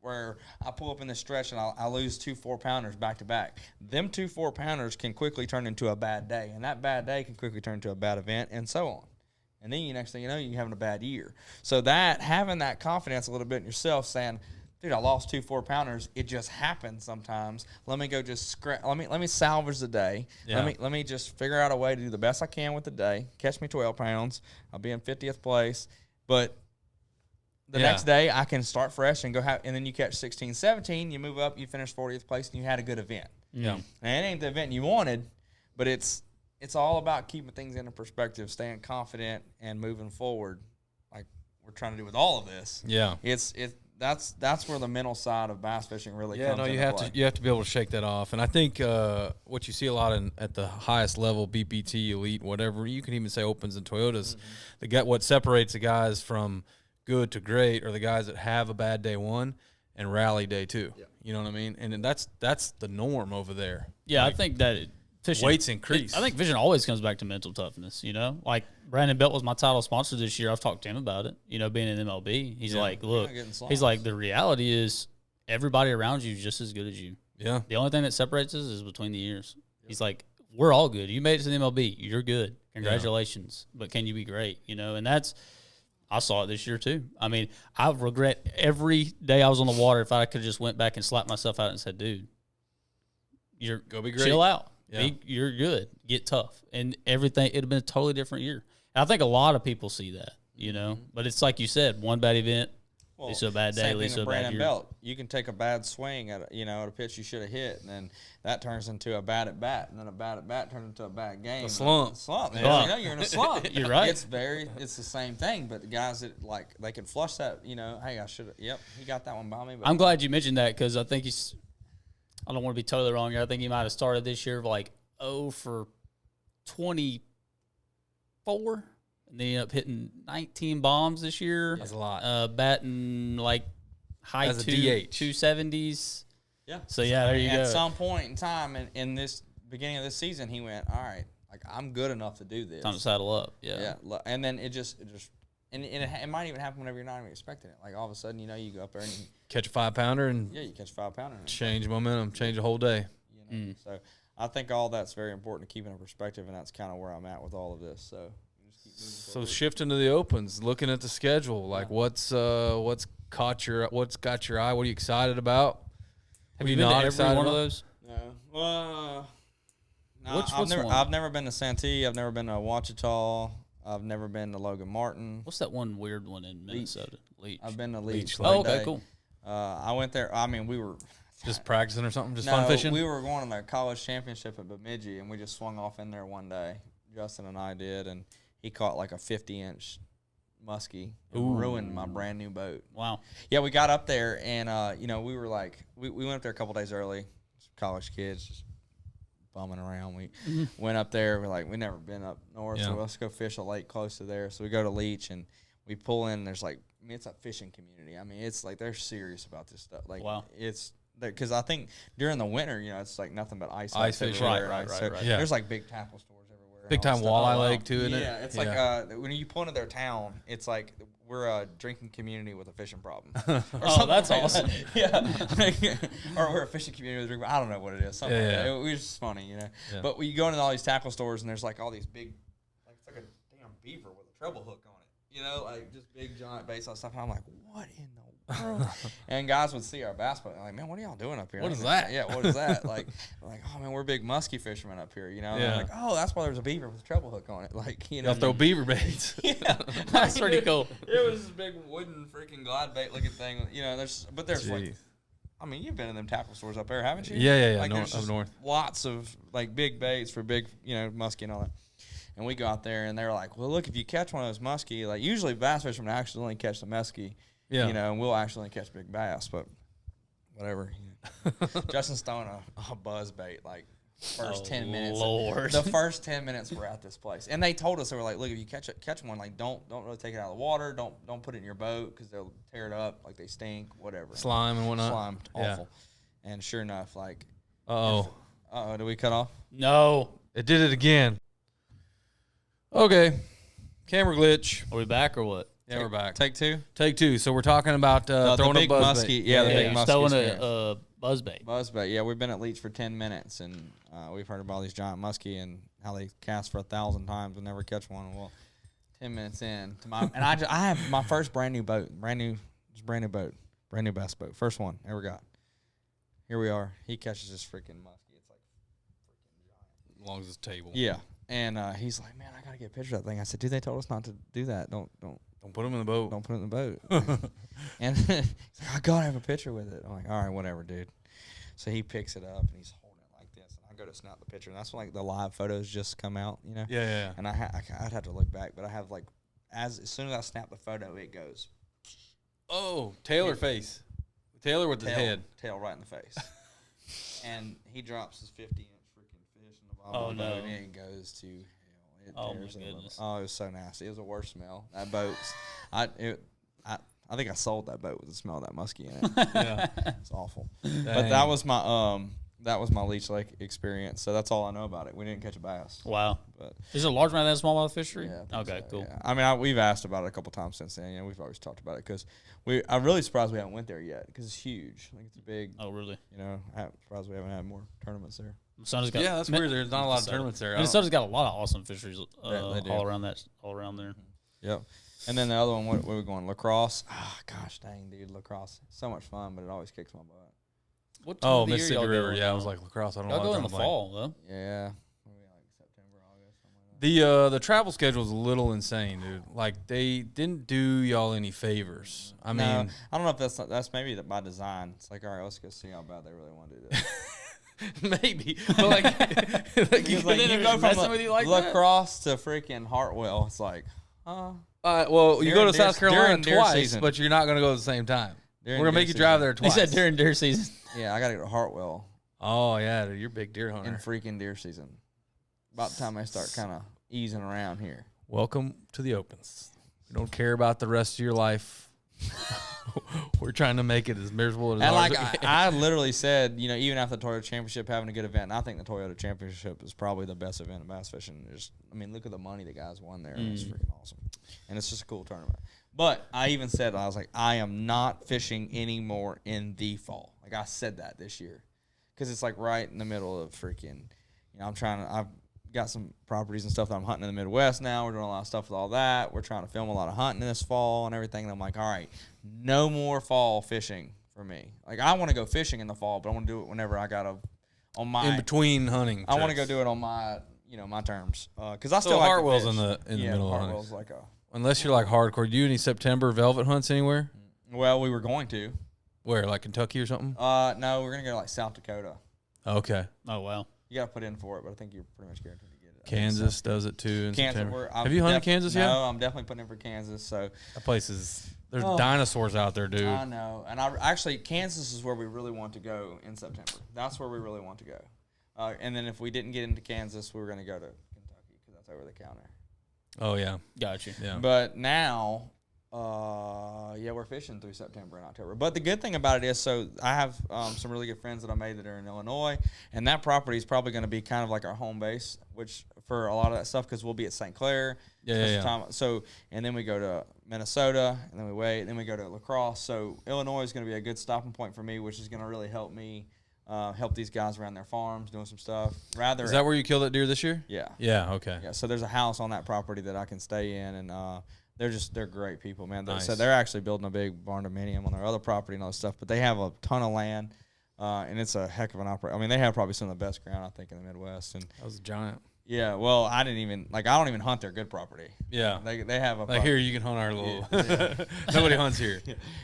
where I pull up in the stretch and I lose 2 4-pounders back to back. Them 2 4-pounders can quickly turn into a bad day, and that bad day can quickly turn into a bad event, and so on. And then next thing you know, you're having a bad year. So having that confidence a little bit in yourself, saying, dude, I lost 2 4-pounders. It just happens sometimes. Let me go just let me salvage the day. Yeah. Let me just figure out a way to do the best I can with the day. Catch me 12 pounds. I'll be in 50th place. But the next day, I can start fresh and and then you catch 16, 17, you move up, you finish 40th place, and you had a good event. Yeah. And it ain't the event you wanted, but it's all about keeping things into perspective, staying confident, and moving forward, like we're trying to do with all of this. Yeah. That's where the mental side of bass fishing really comes into play. You have to be able to shake that off. And I think what you see a lot at the highest level, BPT, Elite, whatever, you can even say Opens and Toyotas, what separates the guys from good to great are the guys that have a bad day 1 and rally day 2. Yeah. You know what I mean? And that's the norm over there. Yeah, I think that fishing weights increase. I think fishing always comes back to mental toughness. Like Brandon Belt was my title sponsor this year. I've talked to him about it. Being in MLB, he's like, look, he's like, the reality is everybody around you is just as good as you. Yeah. The only thing that separates us is between the ears. Yeah. He's like, we're all good. You made it to the MLB. You're good. Congratulations. Yeah. But can you be great? And I saw it this year too. I mean, I regret every day I was on the water if I could have just went back and slapped myself out and said, dude, go be great. Chill out. Yeah. You're good. Get tough. And everything, it would have been a totally different year. And I think a lot of people see that, But it's like you said, one bad event, leads to a bad day, leads to a bad year. Belt. You can take a bad swing at a pitch you should have hit, and then that turns into a bad at bat, and then a bad at bat turns into a bad game. A slump. You're in a slump. You're right. It's the same thing, but the guys that they can flush that, hey, I should have. Yep, he got that one by me. But I'm glad you mentioned that because I think I don't want to be totally wrong here. I think he might have started this year like 0 for 24. And they ended up hitting 19 bombs this year. That's a lot. Batting like high as a DH. 270s. 270s. Yeah. So, yeah, there you go. At some point in time in this beginning of this season, he went, all right, I'm good enough to do this. Time to saddle up. Yeah. Yeah. And then it might even happen whenever you're not even expecting it. Like all of a sudden, you go up there and you catch a 5-pounder and you catch a 5-pounder. Change momentum, change the whole day. So I think all that's very important to keep in perspective, and that's kind of where I'm at with all of this. So shifting to the Opens, looking at the schedule, what's got your eye? What are you excited about? Have you been to every one of those? No. No, I've never been to Santee. I've never been to Ouachita. I've never been to Logan Martin. What's that one weird one in Minnesota? Leech. I've been to Leech. Oh, okay, cool. I went there. I mean, we were just practicing or something, just fun fishing. We were going to the college championship at Bemidji, and we just swung off in there one day. Justin and I did, and he caught like a 50-inch muskie and ruined my brand new boat. Wow. Yeah, we got up there, and we were like, we went up there a couple days early. College kids just bumming around. We went up there. We're like, we never been up north, so let's go fish a lake close to there. So we go to Leech, and we pull in. There's it's a fishing community. I mean, it's like they're serious about this stuff. Like, wow. It's because I think during the winter, it's like nothing but ice fishing. Right. Yeah. There's like big tackle stores everywhere. Big time walleye lake too, isn't it? Yeah, it's like when you pull into their town, it's like we're a drinking community with a fishing problem. Oh, that's awesome. Yeah, or we're a fishing community with a drinking. I don't know what it is. Something like that. It was just funny, Yeah. But you go into all these tackle stores and there's like all these big beaver with a treble hook on it. You know, like just big giant bass on stuff. And I'm like, what in the world? And guys would see our bass boat. They're like, man, what are y'all doing up here? What is that? Yeah, what is that? Like, oh man, we're big musky fishermen up here. You know, and Yeah. they're like, oh, that's why there's a beaver with a treble hook on it. Like, you know, Y'all throw beaver baits. yeah, That's pretty cool. It was this big wooden freaking glide bait looking thing. You know, there's like, Jeez. I mean, you've been in them tackle stores up there, haven't you? Yeah. Like, North, there's up just north. lots of like big baits for big, you know, muskie and all that. And we go out there, and they're like, well, look, if you catch one of those muskie, like usually bass fishermen accidentally catch the muskie, Yeah. you know, and we'll accidentally catch big bass, but whatever. You know. Justin's throwing a buzz bait like first 10 minutes. Lord. The first 10 minutes we're at this place, and they told us, they were like, look, if you catch one, like don't really take it out of the water, don't put it in your boat because they'll tear it up, like they stink, whatever. Slime and whatnot. Slime, Yeah. awful. And sure enough, like, Uh-oh. did we cut off? No. It did it again. Okay. Camera glitch. Are we back or what? Yeah, we're back. Take two. Take two. So we're talking about throwing the big a buzz muskie. bait. Yeah, the big muskie. Throwing experience. a buzzbait. Buzzbait. Yeah, we've been at Leach for 10 minutes, and we've heard about these giant muskie and how they cast for 1,000 times and never catch one. Well, 10 minutes in, I have my first brand new boat, brand new boat, brand new bass boat, first one ever got. Here we are. He catches this freaking muskie. It's like freaking giant. As long as it's table. Yeah, and he's like, man, I gotta get a picture of that thing. I said, dude, they told us not to do that. Don't put them in the boat. Don't put it in the boat. And he's like, I gotta have a picture with it. I'm like, all right, whatever, dude. So he picks it up and he's holding it like this, and I go to snap the picture, and that's when like the live photos just come out, you know. Yeah. And I'd have to look back, but I have like as soon as I snap the photo, it goes Oh, Taylor face. Taylor with his head. tail right in the face, and he drops his 50-inch freaking fish in the bottom Oh, of the boat, no. and it goes to hell. It Oh, tears my him up. goodness. Oh, it was so nasty. It was the worst smell. That boat's I think I sold that boat with the smell of that muskie in it. Yeah. It's awful. Dang. But that was my Leech Lake experience. So that's all I know about it. We didn't catch a bass. Wow. But Is it a large amount of that smallmouth fishery? yeah, I think Okay, so, cool. yeah. I mean, we've asked about it a couple times since then. You know, we've always talked about it because I'm really surprised we haven't went there yet because it's huge. Like it's a big. Oh, really? You know, I'm surprised we haven't had more tournaments there. Minnesota's got, Yeah, that's weird. There's not a lot of tournaments there. Minnesota's got a lot of awesome fisheries They do. all around there. Yep. And then the other one, where we going? Lacrosse. Ah, gosh, dang, dude, lacrosse. So much fun, but it always kicks my butt. What time Oh, of the year Mississippi y'all River. going Yeah, I on? was like lacrosse. I don't Y'all know. go what in the time I'm fall though. Yeah. Maybe like September, August, something like that. The travel schedule is a little insane, dude. Like they didn't do y'all any favors. I mean, No, I don't know if that's maybe by design. It's like, all right, let's go see how bad they really want to do this. maybe, but like, like Because like, you go from messing with you like that? lacrosse to freaking Hartwell. It's like, well, you go to During South deer- Carolina during deer twice, season. but you're not going to go at the same time. During We're going to deer make you drive season. there They twice. said during deer season. yeah, I got to go to Hartwell Oh yeah, dude, you're a big deer in hunter. freaking deer season. About the time I start kind of easing around here. Welcome to the Opens. We don't care about the rest of your life. We're trying to make it as miserable as And ours. like I literally said, you know, even after the Toyota Championship having a good event, and I think the Toyota Championship is probably the best event in bass fishing. I mean, look at the money the guys won there. It's freaking awesome, and it's just a cool tournament. But I even said, I was like, I am not fishing anymore in the fall. Like I said that this year, because it's like right in the middle of freaking. You know, I've got some properties and stuff that I'm hunting in the Midwest now. We're doing a lot of stuff with all that. We're trying to film a lot of hunting this fall and everything. And I'm like, all right, no more fall fishing for me. Like I want to go fishing in the fall, but I want to do it whenever I got on my in between hunting. I want to trips. go do it on my my terms. Because I So still like to Hartwell's fish. in the middle of hunting. Hartwell's like a. Unless you're like hardcore. Do you do any September velvet hunts anywhere? Well, we were going to. Where, like Kentucky or something? No, we're gonna go to like South Dakota. Okay. Oh wow. You got to put in for it, but I think you're pretty much guaranteed to get it. Kansas does it too in Kansas. September. I'm Have you hunted Kansas yet? No, I'm definitely putting in for Kansas. So That place is there's Oh. dinosaurs out there, dude. I know, and actually Kansas is where we really want to go in September. That's where we really want to go. And then if we didn't get into Kansas, we were going to go to Kentucky because that's over the counter. Oh yeah. Got you. Yeah. But now, we're fishing through September and October. But the good thing about it is, so I have some really good friends that I made that are in Illinois, and that property is probably going to be kind of like our home base, which for a lot of that stuff, because we'll be at St. Clair. Yeah. So, and then we go to Minnesota, and then we wait, and then we go to La Crosse. So Illinois is going to be a good stopping point for me, which is going to really help me help these guys around their farms doing some stuff. Is that where you killed that deer this year? Yeah. Yeah. Okay. Yeah. So there's a house on that property that I can stay in, and they're great people, man. Nice. So they're actually building a big barn dominium on their other property and all this stuff, but they have a ton of land, and it's a heck of an operation. I mean, they have probably some of the best ground, I think, in the Midwest. And That was a giant. yeah, well, I don't even hunt their good property. Yeah. They have a Like here, you can hunt our little. Nobody hunts here.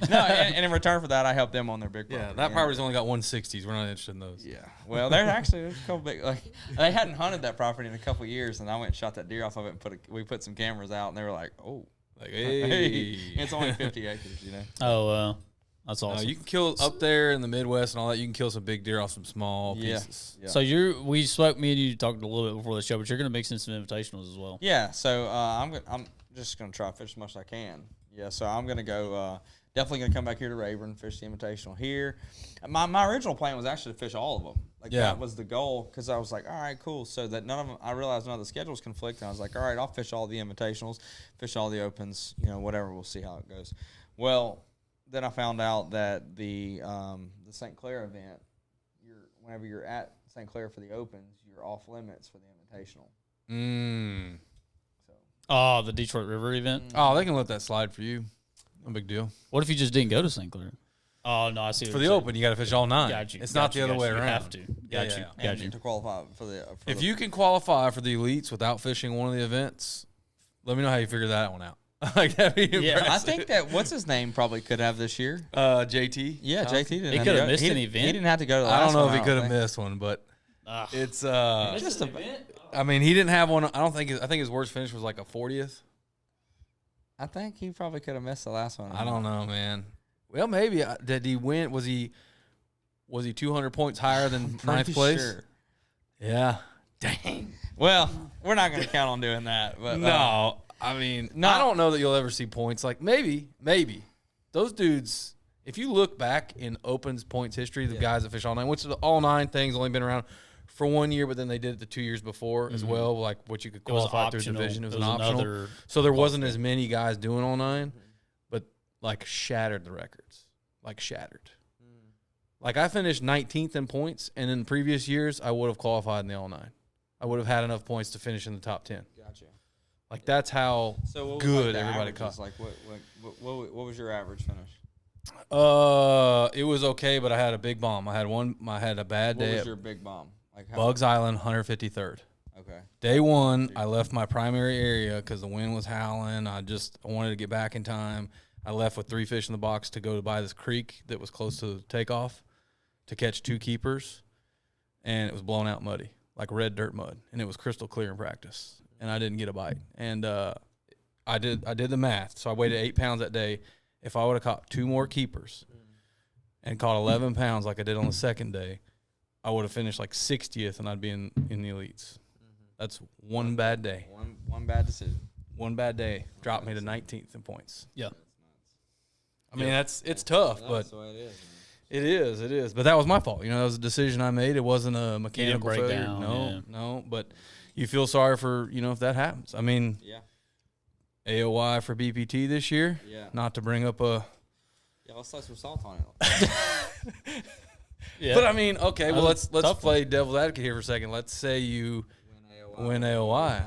No, and in return for that, I help them on their big property. Yeah, that property's only got 160s. We're not interested in those. Yeah. Well, there's a couple big, like, they hadn't hunted that property in a couple of years, and I went and shot that deer off of it and we put some cameras out, and they were like, oh. Like, hey. It's only 50 acres, you know. Oh, that's awesome. You can kill up there in the Midwest and all that. You can kill some big deer off some small pieces. Yeah. So we spoke, me and you talked a little bit before the show, but you're going to mix in some invitationals as well. Yeah. So I'm just gonna try to fish as much as I can. Yeah. So I'm gonna go. Definitely gonna come back here to Rayburn, fish the invitational here. My original plan was actually to fish all of them. Like that was the goal, because I was like, all right, cool. So that none of them, I realized none of the schedules conflict, and I was like, all right, I'll fish all the invitationals, fish all the opens, whatever. We'll see how it goes. Well, then I found out that the St. Clair event, whenever you're at St. Clair for the opens, you're off limits for the invitational. So. Oh, the Detroit River event. Oh, they can let that slide for you. No big deal. What if you just didn't go to St. Clair? Oh no, I see. For the open, you got to fish all 9. Got you. It's not the other way around. You have to. Got you. And to qualify for the. If you can qualify for the elites without fishing one of the events, let me know how you figure that one out. Like that'd be impressive. I think that what's his name probably could have this year. JT. Yeah, JT didn't. He could have missed an event. He didn't have to go to the I last don't know one, if he could have think. missed one, but it's Just a, I mean, he didn't have one. I think his worst finish was like a 40th. I think he probably could have missed the last one. I don't know, man. Well, maybe did he win? Was he 200 points higher than ninth place? Sure. Yeah. Dang. Well, we're not going to count on doing that. But No, I mean, I don't know that you'll ever see points. Like maybe those dudes. If you look back in Opens points history, the guys that fish all 9, which the all 9 thing's only been around for 1 year, but then they did it the 2 years before as well. Like what you could qualify through division. It was an optional. So there wasn't as many guys doing all 9, but like shattered the records. Like shattered. Like I finished 19th in points, and in previous years I would have qualified in the all 9. I would have had enough points to finish in the top 10. Gotcha. Like that's how good everybody caught. caught. Like what was your average finish? It was okay, but I had a big bomb. I had a bad day. What was your big bomb? Like Bugs Island, 153rd. Okay. Day 1, I left my primary area because the wind was howling. I wanted to get back in time. I left with 3 fish in the box to go to buy this creek that was close to takeoff to catch 2 keepers, and it was blown out muddy, like red dirt mud, and it was crystal clear in practice, and I didn't get a bite. And I did the math, so I weighed 8 pounds that day. If I would have caught 2 more keepers and caught 11 pounds like I did on the second day, I would have finished like 60th, and I'd be in the elites. That's one bad day. One bad decision. One bad day dropped me to 19th in points. Yeah. I mean, it's tough, but That's the way it is. it is. But that was my fault. That was a decision I made. It wasn't a mechanical break failure. down, No. But you feel sorry for, if that happens. I mean, Yeah. AOY for BPT this year. Yeah. Not to bring up a. Yeah, let's throw some salt on it. Yeah. But I mean, okay. Well, let's tough play devil's advocate here for a second. Let's say you win AOY.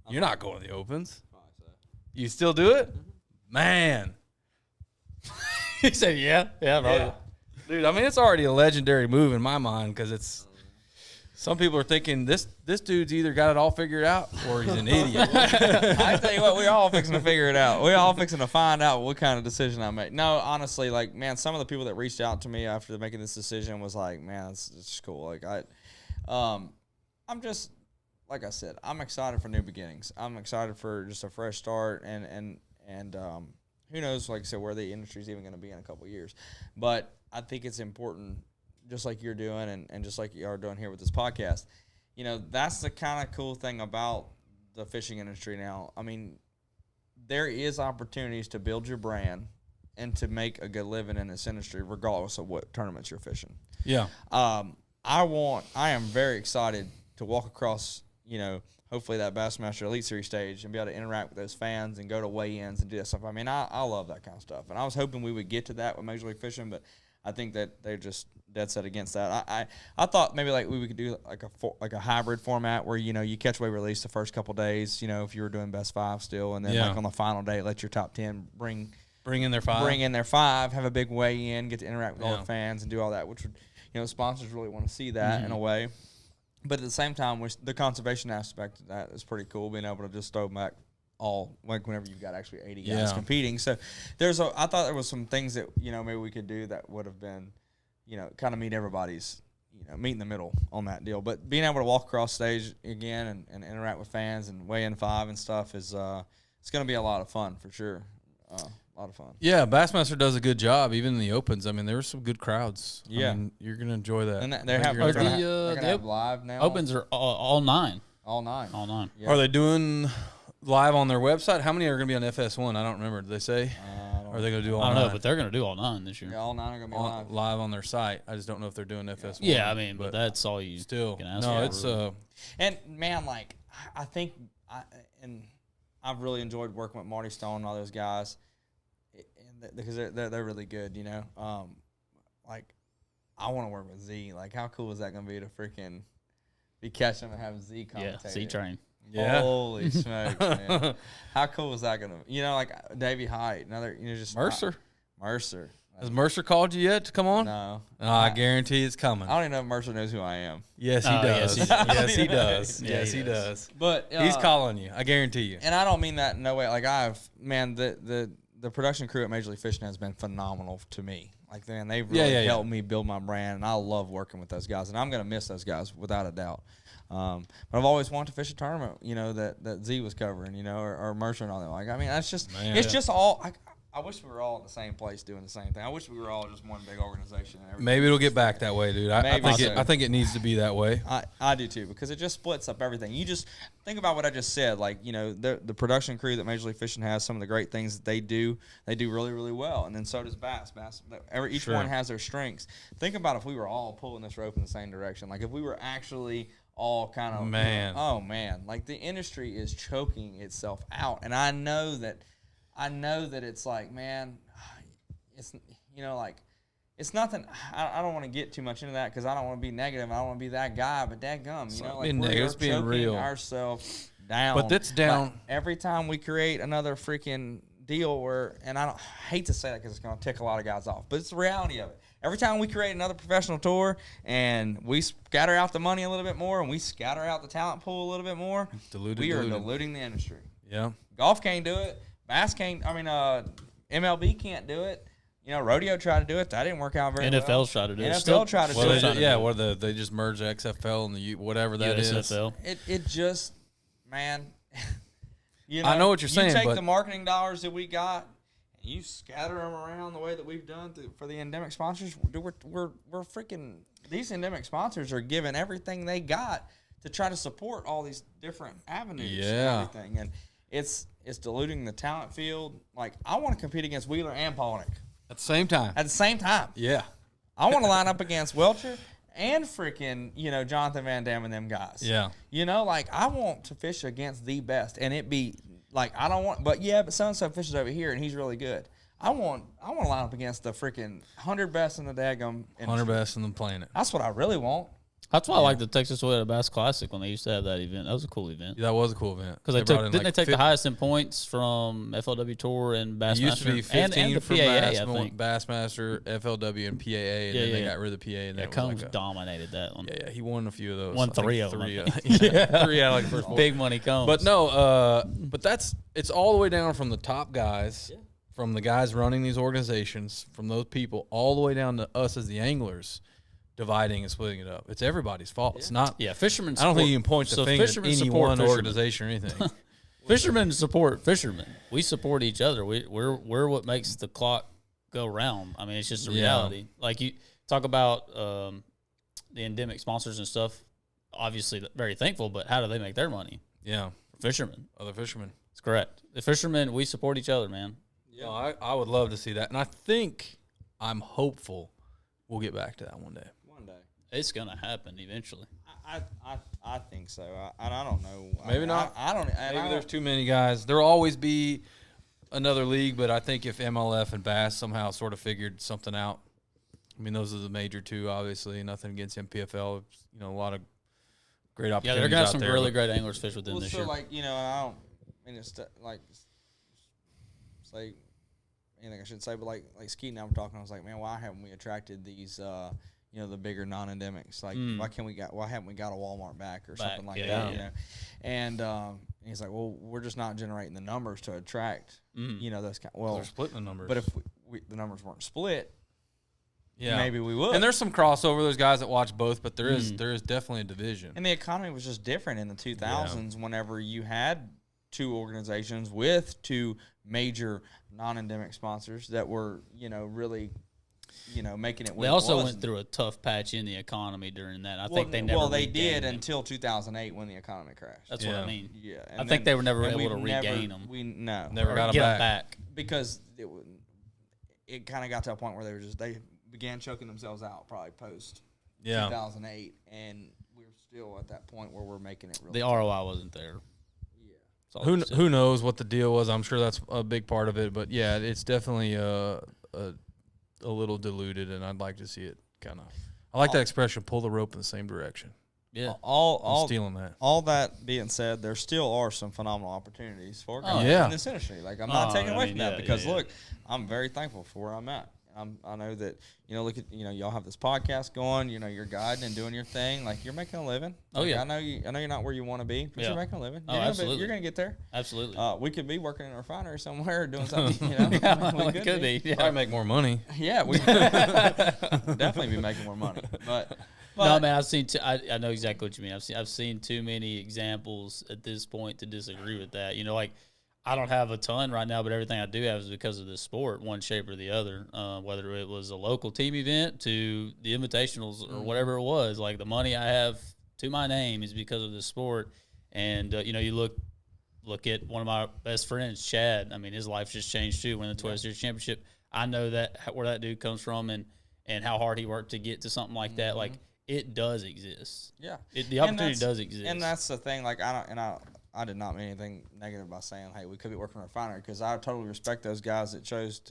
You're not going to the opens. You still do it, man. He said, yeah, right. Dude, I mean, it's already a legendary move in my mind because it's some people are thinking this dude's either got it all figured out or he's an idiot. I tell you what, we're all fixing to figure it out. We're all fixing to find out what kind of decision I make. No, honestly, like, man, some of the people that reached out to me after making this decision was like, man, it's cool. Like, I'm just, like I said, I'm excited for new beginnings. I'm excited for just a fresh start and who knows, like I said, where the industry is even going to be in a couple of years. But I think it's important, just like you're doing and just like you are doing here with this podcast, that's the kind of cool thing about the fishing industry now. I mean, there is opportunities to build your brand and to make a good living in this industry, regardless of what tournaments you're fishing. Yeah. I am very excited to walk across, hopefully that Bassmaster Elite Series stage and be able to interact with those fans and go to weigh-ins and do that stuff. I mean, I love that kind of stuff. And I was hoping we would get to that with Major League Fishing, but I think that they're just dead set against that. I thought maybe like we could do like a hybrid format where you catch away release the first couple days. If you were doing best 5 still, and then like on the final day, let your top 10 bring in their 5. Bring in their 5, have a big weigh in, get to interact with all the fans and do all that, which would sponsors really want to see that in a way. But at the same time, the conservation aspect of that is pretty cool, being able to just throw back all like whenever you've got actually 80 guys competing. So I thought there was some things that maybe we could do that would have been kind of meet everybody's meet in the middle on that deal. But being able to walk across stage again and interact with fans and weigh in 5 and stuff is it's going to be a lot of fun for sure. A lot of fun. Yeah, Bassmaster does a good job, even in the opens. I mean, there were some good crowds. Yeah, I mean, you're gonna enjoy that. And they're have live now. Opens are all 9. All 9. All 9. Yeah. Are they doing live on their website? How many are gonna be on FS1? I don't remember. Did they say? Are they gonna do all 9? I don't know, but they're gonna do all 9 this year. Yeah, all 9 are gonna be live on their site. I just don't know if they're doing FS1. Yeah, I mean, but that's all you still can ask for. It's and man, like I think I've really enjoyed working with Marty Stone and all those guys. Because they're really good, like I want to work with Z. Like, how cool is that gonna be to freaking be catching him and have Z commentate? Yeah, Z train. Yeah. Holy smokes, man! How cool is that gonna be? Like Davey Height, another just Mercer. Mercer. Has Mercer called you yet to come on? No. I guarantee it's coming. I don't even know if Mercer knows who I am. Yes, he does. Yes, he does. Yes, he does. But he's calling you. I guarantee you. And I don't mean that in no way. Like the production crew at Major League Fishing has been phenomenal to me. Like, man, they've really helped me build my brand, and I love working with those guys. And I'm going to miss those guys without a doubt. But I've always wanted to fish a tournament, that Z was covering, or Mercer and all that. Like, I mean, that's just just all. I wish we were all in the same place doing the same thing. I wish we were all just one big organization. Maybe it'll get back that way, dude. I think it needs to be that way. I do too, because it just splits up everything. You just think about what I just said. Like, the production crew that Major League Fishing has, some of the great things that they do really, really well. And then so does Bass. Each one has their strengths. Think about if we were all pulling this rope in the same direction. Like, if we were actually all kind of like the industry is choking itself out. And I know that it's like, man, it's like it's nothing. I don't want to get too much into that because I don't want to be negative. I don't want to be that guy. But dadgum, like we're being real ourselves down. But that's down like, every time we create another freaking deal and I hate to say that because it's going to tick a lot of guys off, but it's the reality of it. Every time we create another professional tour and we scatter out the money a little bit more and we scatter out the talent pool a little bit more, we are diluting the industry. Yeah, golf can't do it. Bass can't. I mean, MLB can't do it. Rodeo tried to do it. That didn't work out very well. NFL's tried to do it. NFL tried to do it. Yeah, where they just merged the XFL and the whatever that USFL. is. It just, man. I know what you're saying. You take the marketing dollars that we got and you scatter them around the way that we've done for the endemic sponsors. We're freaking. These endemic sponsors are giving everything they got to try to support all these different avenues. Yeah. And everything. And it's diluting the talent field. Like, I want to compete against Wheeler and Polnick. At the same time. Yeah. I want to line up against Welcher and freaking, Jonathan Van Dam and them guys. Yeah. Like, I want to fish against the best. And it be, like, I don't want, but so-and-so fishes over here and he's really good. I want to line up against the freaking 100 best in the daggum industry. 100 best in the planet. That's what I really want. That's why I like the Texas Toyota Bass Classic when they used to have that event. That was a cool event. Yeah, that was a cool event. Because didn't they take the highest in points from FLW Tour and Bassmaster? It used to be 15 and the from PAA, I think. Bassmaster, FLW, and PAA, and then they got rid of the PAA. And Combs dominated that one. Yeah, he won a few of those. Won 3 of them. 3 out of like the first 4. Big money Combs. But no, it's all the way down from the top guys, from the guys running these organizations, from those people, all the way down to us as the anglers. Dividing and splitting it up. It's everybody's fault. It's not. Yeah, fishermen. I don't think you can point the finger at any one organization or anything. Fishermen support fishermen. We support each other. We're what makes the clock go round. I mean, it's just a reality. Like, you talk about the endemic sponsors and stuff. Obviously, very thankful. But how do they make their money? Yeah, fishermen. Other fishermen. That's correct. The fishermen, we support each other, man. Yeah, I would love to see that, and I'm hopeful we'll get back to that one day. It's gonna happen eventually. I think so. I don't know. Maybe not. I don't. Maybe there's too many guys. There'll always be another league, but I think if MLF and Bass somehow sort of figured something out, I mean, those are the major two, obviously. Nothing against MPFL. You know, a lot of great opportunities. Yeah, they're gonna have out some there, really great anglers fish with them Well, this so year. like I don't mean it's like say anything I should say, but like Skeet and I were talking. I was like, man, why haven't we attracted these the bigger non-endemics? Like why haven't we got a Walmart back or something like that? You know, and he's like, well, we're just not generating the numbers to attract those kind. Well, they're splitting the numbers. but if the numbers weren't split. Yeah, maybe we would. And there's some crossover. There's guys that watch both, but there is definitely a division. And the economy was just different in the 2000s whenever you had two organizations with two major non-endemic sponsors that were, really, making it. They also went through a tough patch in the economy during that. I think they never. Well, they did until 2008 when the economy crashed. That's what I mean. Yeah, I think they were never able to regain them. Never got them back because it kind of got to a point where they began choking themselves out probably post 2008, and we're still at that point where we're making it really the ROI wasn't there. Yeah. Who knows what the deal was? I'm sure that's a big part of it, but yeah, it's definitely a little diluted, and I'd like to see it kind of. I like that expression, pull the rope in the same direction. Yeah, I'm stealing that. All that being said, there still are some phenomenal opportunities for guys in this industry. Like I'm not taking away from that because look, I'm very thankful for where I'm at. I know that look at y'all have this podcast going. You're guiding and doing your thing. Like you're making a living. Oh yeah, I know you're not where you want to be, but you're making a living. Absolutely, you're gonna get there. Absolutely. We could be working in a refinery somewhere doing something. We could be. Yeah. Probably make more money. Yeah, we definitely be making more money. But no, man, I've seen. I know exactly what you mean. I've seen too many examples at this point to disagree with that. Like I don't have a ton right now, but everything I do have is because of this sport, one shape or the other. Whether it was a local team event to the invitationals or whatever it was, like the money I have to my name is because of this sport. And you look at one of my best friends, Chad. I mean, his life's just changed too. Winning the 12 Series championship. I know where that dude comes from and how hard he worked to get to something like that. Like it does exist. Yeah, the opportunity does exist. And that's the thing. Like I did not mean anything negative by saying, hey, we could be working in a refinery, because I totally respect those guys that chose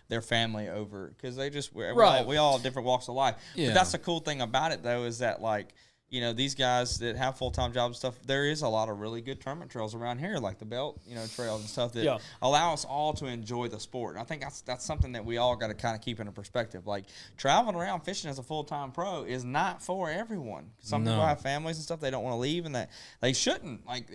their family over, because we all have different walks of life. Yeah. But that's the cool thing about it, though, is that, like, these guys that have full-time jobs and stuff, there is a lot of really good tournament trails around here, like the belt, trails and stuff that allow us all to enjoy the sport. And I think that's something that we all got to kind of keep in perspective. Like, traveling around fishing as a full-time pro is not for everyone. Some people have families and stuff they don't want to leave, and that they shouldn't. Like,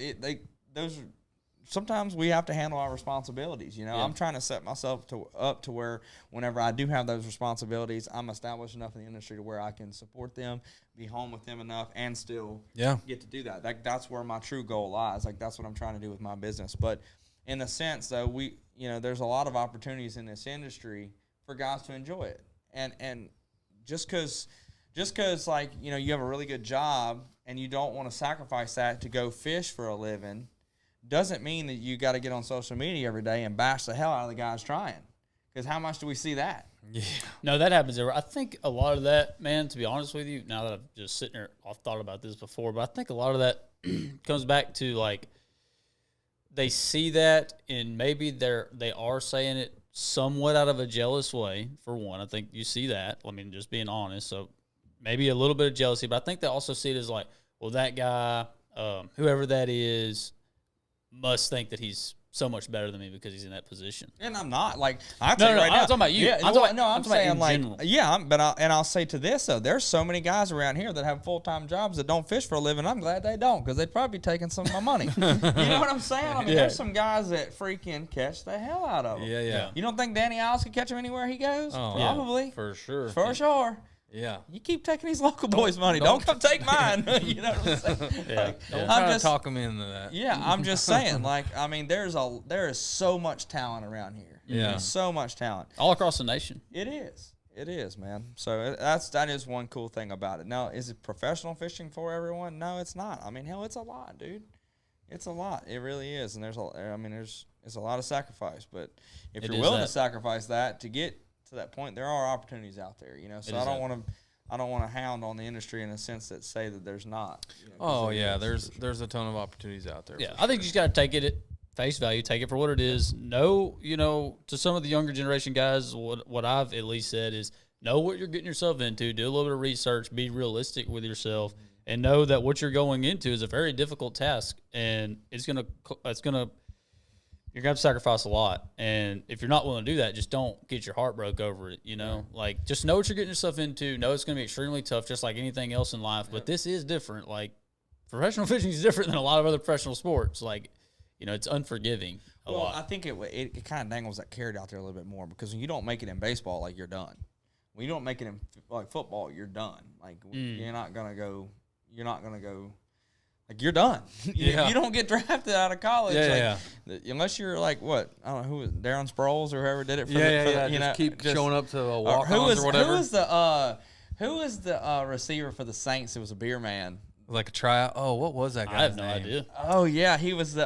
sometimes we have to handle our responsibilities. I'm trying to set myself up to where whenever I do have those responsibilities, I'm established enough in the industry to where I can support them, be home with them enough, and still get to do that. That's where my true goal lies. Like, that's what I'm trying to do with my business. But in the sense, though, there's a lot of opportunities in this industry for guys to enjoy it. And just because like, you have a really good job and you don't want to sacrifice that to go fish for a living, doesn't mean that you got to get on social media every day and bash the hell out of the guys trying. Because how much do we see that? Yeah. No, that happens. I think a lot of that, man, to be honest with you, now that I'm just sitting there, I've thought about this before, but I think a lot of that comes back to, like, they see that and maybe they are saying it somewhat out of a jealous way, for one. I think you see that. I mean, just being honest. So maybe a little bit of jealousy, but I think they also see it as like, well, that guy, whoever that is, must think that he's so much better than me because he's in that position. And I'm not. Like, I'll tell you right now. I'm talking about you. Yeah, I'm saying, like, general. yeah, I'll say to this, though, there's so many guys around here that have full-time jobs that don't fish for a living. I'm glad they don't, because they'd probably be taking some of my money. You know what I'm saying? I mean, there's some guys that freaking catch the hell out of them. Yeah. You don't think Danny Isles could catch him anywhere he goes? Oh, probably. Yeah, for sure. For sure. Yeah. You keep taking these local boys' money. Don't come take mine. You know what I'm saying? Yeah. Don't try to talk them into that. Yeah, I'm just saying. Like, I mean, there is so much talent around here. Yeah. So much talent. All across the nation. It is, man. So that is one cool thing about it. Now, is it professional fishing for everyone? No, it's not. I mean, hell, it's a lot, dude. It's a lot. It really is. And there's a lot of sacrifice. But if you're willing to sacrifice that to get to that point, there are opportunities out there, so I don't want to hound on the industry in a sense that say that there's not. There's a ton of opportunities out there. Yeah, I think you just got to take it at face value, take it for what it is. No, to some of the younger generation guys, what I've at least said is know what you're getting yourself into, do a little bit of research, be realistic with yourself, and know that what you're going into is a very difficult task, and you're gonna have to sacrifice a lot. And if you're not willing to do that, just don't get your heart broke over it. You know, like just know what you're getting yourself into. Know it's gonna be extremely tough, just like anything else in life. But this is different. Like professional fishing is different than a lot of other professional sports. Like, you know, it's unforgiving a lot. I think it kind of dangles that carrot out there a little bit more, because when you don't make it in baseball, like, you're done. When you don't make it in like football, you're done. Like you're not gonna go. Like, you're done. You don't get drafted out of college. Unless you're like, what? I don't know, who was Darren Sproles or whoever did it for just keep showing up to walk-ons or whatever. Who was the receiver for the Saints? It was a beer man. Like a tryout. Oh, what was that guy's I have no name? idea. Oh yeah, he was the.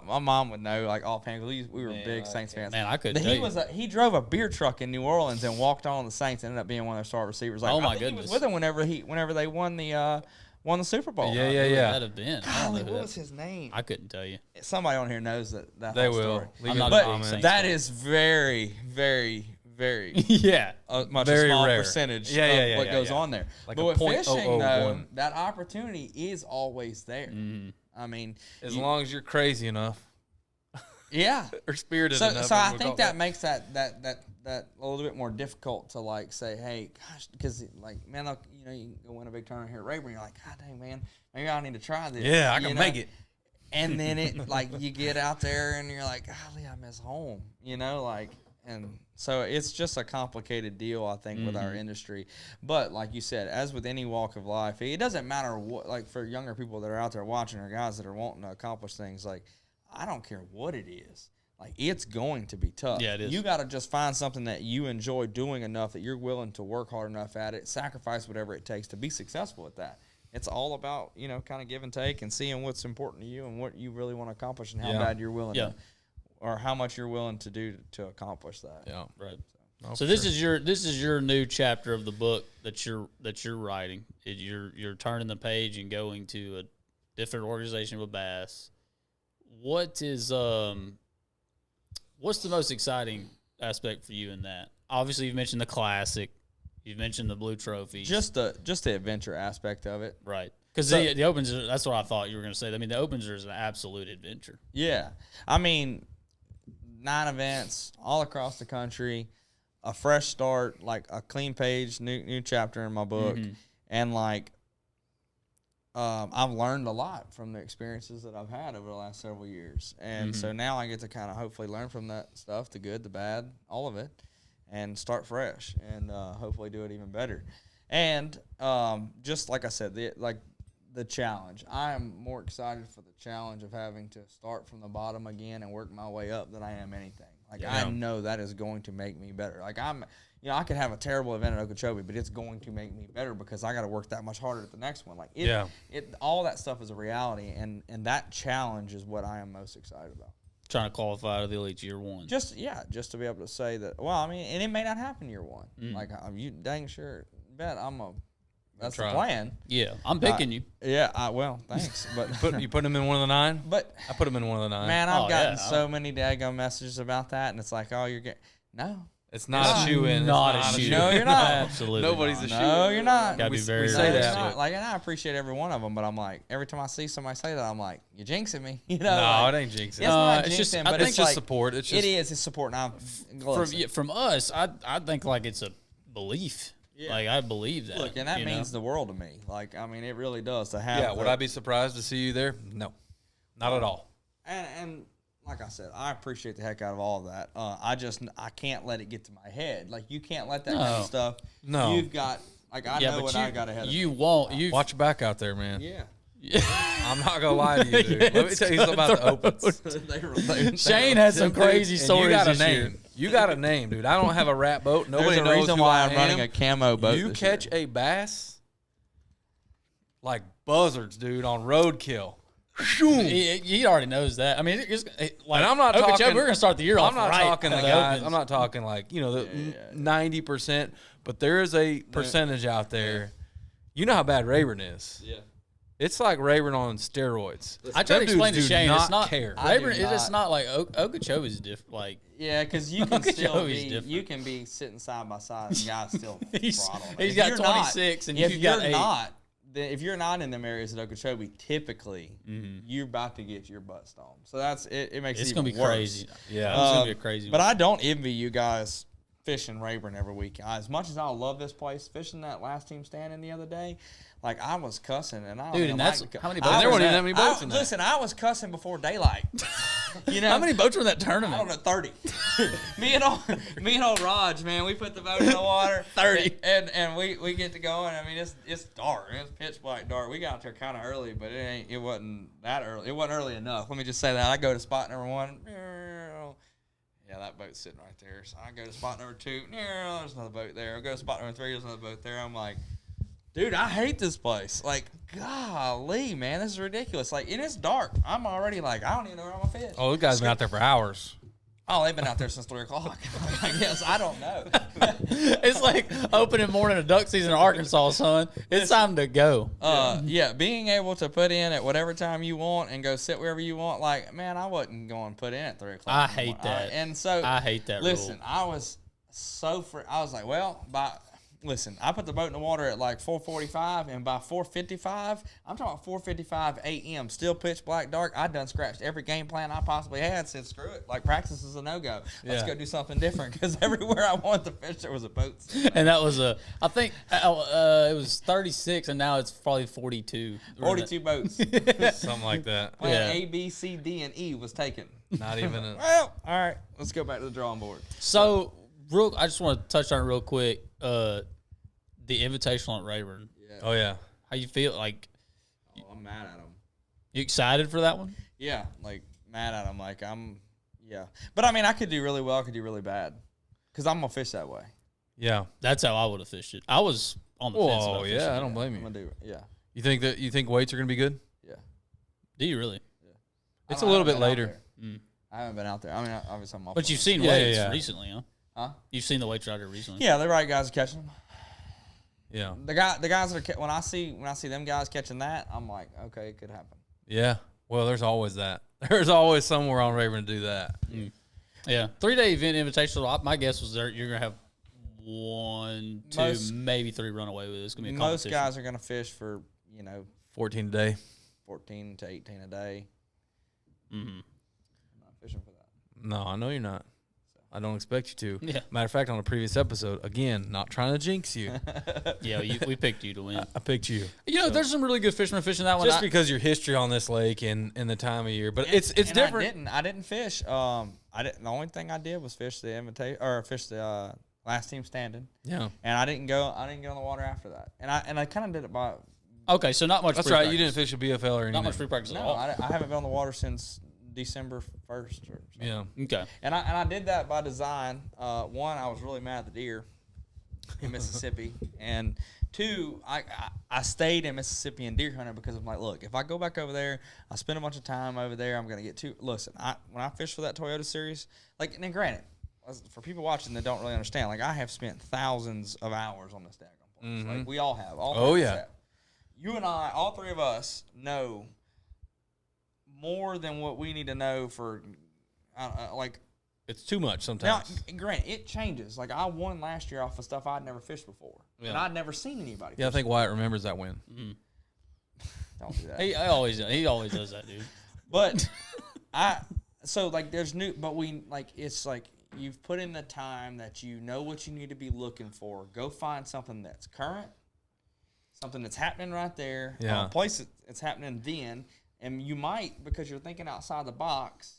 My mom would know, like, offhand. We were big Saints fans. Man, I couldn't tell you. He drove a beer truck in New Orleans and walked on the Saints. Ended up being one of their star receivers. Like, Oh my I think goodness! He was with them whenever they won the Super Bowl. Who would that have been? Golly, what was his name? I couldn't tell you. Somebody on here knows that. They whole will. Story. I'm not But that is very, very, very much very a small rare percentage of what goes on there. Like but a with fishing, though, 0.001. that opportunity is always there. I mean, As long as you're crazy enough. Yeah. Or spirited So enough. I think that makes that a little bit more difficult to, like, say, hey, gosh, because, like, man, look, you know, you can go win a big tournament here at Rayburn, you're like, God dang, man, maybe I need to try this. Yeah, I can make it. And then it, like, you get out there and you're like, golly, I miss home, you know, like, and so it's just a complicated deal, I think, with our industry. But like you said, as with any walk of life, it doesn't matter what, like, for younger people that are out there watching or guys that are wanting to accomplish things, like, I don't care what it is. Like, it's going to be tough. Yeah, it is. You got to just find something that you enjoy doing enough that you're willing to work hard enough at it, sacrifice whatever it takes to be successful at that. It's all about, you know, kind of give and take and seeing what's important to you and what you really want to accomplish and how bad you're willing to, or how much you're willing to do to accomplish that. Yeah, right. So this is your new chapter of the book that you're writing. You're turning the page and going to a different organization with bass. What is what's the most exciting aspect for you in that? Obviously, you've mentioned the classic. You've mentioned the blue trophy. Just the adventure aspect of it. Right. Because the Opens, that's what I thought you were going to say. I mean, the Opens is an absolute adventure. Yeah. I mean, 9 events all across the country, a fresh start, like a clean page, new chapter in my book. And, like, I've learned a lot from the experiences that I've had over the last several years. And so now I get to kind of hopefully learn from that stuff, the good, the bad, all of it, and start fresh and hopefully do it even better. And just like I said, the challenge. I am more excited for the challenge of having to start from the bottom again and work my way up than I am anything. Like, I know that is going to make me better. Like, I could have a terrible event at Okeechobee, but it's going to make me better because I got to work that much harder at the next one. Like, all that stuff is a reality, and that challenge is what I am most excited about. Trying to qualify to the Elite year one. Just to be able to say that. Well, I mean, and it may not happen year one. Like, you dang sure bet that's the plan. Yeah, I'm picking you. Yeah, well, thanks. But you put him in one of the 9? But I put him in one of the 9. Man, I've gotten so many daggone messages about that, and it's like, oh, you're getting It's not a shoe-in. Not a shoe-in. No, you're not. Absolutely. Nobody's a shoe-in. No, you're not. Gotta be very we say realistic. that. Like, and I appreciate every one of them, but I'm like, every time I see somebody say that, I'm like, you're jinxing me. You know? No, like, it ain't jinxing. It's not it's just- jinxing, I but think it's just like, support. It's just, it's support. Now, From us, I think like it's a belief. Yeah. Like, I believe that. Look, and that means the world to me. Like, I mean, it really does to have. Yeah, would I be surprised to see you there? No, not at all. And like I said, I appreciate the heck out of all of that. I can't let it get to my head. Like, you can't let that kind of stuff. No. You've got, like, I know what I got ahead of me. Watch your back out there, man. Yeah. I'm not gonna lie to you, dude. Let me tell you something about the Opens. Shane had some crazy stories. You got a this name. year. You got a name, dude. I don't have a rat boat. Nobody There's a knows reason who why I I'm am. running a camo boat. You this catch year. a bass like buzzards, dude, on roadkill. He already knows that. I mean, it's like, And I'm not Okeechobee, talking. we're gonna start the year off I'm not right talking the at guys. Opens. I'm not talking like, you know, the 90%, but there is a percentage out there. You know how bad Rayburn is. Yeah. It's like Rayburn on steroids. I try to explain to Shane, it's not care. Rayburn. It's not like Okeechobee's different. Like yeah, because you can still Okeechobee's be different. you can be sitting side by side and guys still he's throttle. he's If got you're 26 and you've got 8. If you're not in them areas at Okeechobee, typically you're about to get your butt stomped. So that's it. It makes It's it gonna even be worse. crazy. Yeah. It's gonna be a crazy. But one. I don't envy you guys fishing Rayburn every week. As much as I love this place, fishing that last team standing the other day, like I was cussing and I don't Dude, even and that's like how many I boats? was There weren't even at- that many boats in that. Listen, I was cussing before daylight. You know How many boats were in that I don't tournament? know, 30. me and old Raj, man, we put the boat in the water. 30. And we get to going. I mean, it's dark. It's pitch black dark. We got out there kind of early, but it wasn't that early. It wasn't early enough. Let me just say that. I go to spot number 1. Yeah, that boat's sitting right there. So I go to spot number 2. There's another boat there. I go to spot number 3. There's another boat there. I'm like, dude, I hate this place. Like, golly, man, this is ridiculous. Like, and it's dark. I'm already like, I don't even know where I'm gonna fish. Oh, those guys been out there for hours. Oh, they've been out there since 3 o'clock. I guess I don't know. It's like opening morning of duck season in Arkansas, son. It's time to go. Yeah, being able to put in at whatever time you want and go sit wherever you want. Like, man, I wasn't going to put in at 3 o'clock. I in the hate morning. that. And so I hate that Listen, rule. I was so I was like, well, listen, I put the boat in the water at like 4:45, and by 4:55, I'm talking about 4:55 a.m. Still pitch black dark. I done scratched every game plan I possibly had. Said screw it, like practice is a no go. Let's Yeah. go do something different because everywhere I wanted to fish there was a boat. And that was I think it was 36, and now it's probably 42. 42 boats. Something like that. Plan Yeah. A, B, C, D, and E was taken. Not even a. Well, all right, let's go back to the drawing board. So, I just want to touch on it real quick. The Invitational at Rayburn. Oh, yeah. How you feel? Like, Oh, I'm mad at him. you excited for that one? Yeah, like mad at him. Like yeah. But I mean, I could do really well. I could do really bad because I'm gonna fish that way. Yeah. That's how I would have fished it. I was on the fence. Oh, about fishing yeah. I it. don't blame I'm you. gonna do yeah, You think weights are going to be good? yeah. Do you really? It's I a little haven't bit been out later. there. I haven't been out there. I mean, obviously I'm off. But on you've it. seen Yeah, weights yeah. recently, huh? Huh? You've seen the weights out here recently. Yeah, the right guys are catching them. Yeah. The guys that are when I see them guys catching that, I'm like, okay, it could happen. Yeah. Well, there's always that. There's always somewhere on Rayburn to do that. Yeah. 3-day event invitational. My guess was you're gonna have 1, 2, Most- maybe 3 run away with it. It's gonna be a Most competition. guys are gonna fish for 14 a day. 14 to 18 a day. Mm-hmm. I'm not fishing for that. No, I know you're not. I don't expect you to. Yeah. Matter of fact, on a previous episode, again, not trying to jinx you, Yeah, we picked you to win. I picked you. You know, there's some really good fishermen fishing that one. Just because your history on this lake and the time of year, but it's And different. I didn't fish. I didn't. The only thing I did was fish the last team standing, Yeah, and I didn't go in the water after that. And I kind of did it by. Okay, so not much. that's free right. practice. You didn't fish a BFL or anything. Not much free practice at No, all. I haven't been on the water since December 1st or something. Yeah, Okay. And I did that by design. One, I was really mad at the deer in Mississippi, and 2, I stayed in Mississippi and deer hunting because I'm like, look, if I go back over there, I spend a bunch of time over there, I'm gonna get too. Listen, when I fished for that Toyota series, like, and then granted, for people watching that don't really understand, like I have spent thousands of hours on this daggone place. Mhm. Like we all have. All Oh, three of us yeah. have. You and I, all 3 of us, know more than what we need to know for, like. it's too much Now, sometimes. granted, it changes. Like, I won last year off of stuff I'd never fished before. And Yeah. I'd never seen anybody Yeah, I fish. think Wyatt remembers that win. Don't do that. He always does that, dude. But, so, like, there's new, but it's like, you've put in the time that you know what you need to be looking for. Go find something that's current, something that's happening right there. Yeah. A place that's happening then. And you might, because you're thinking outside the box,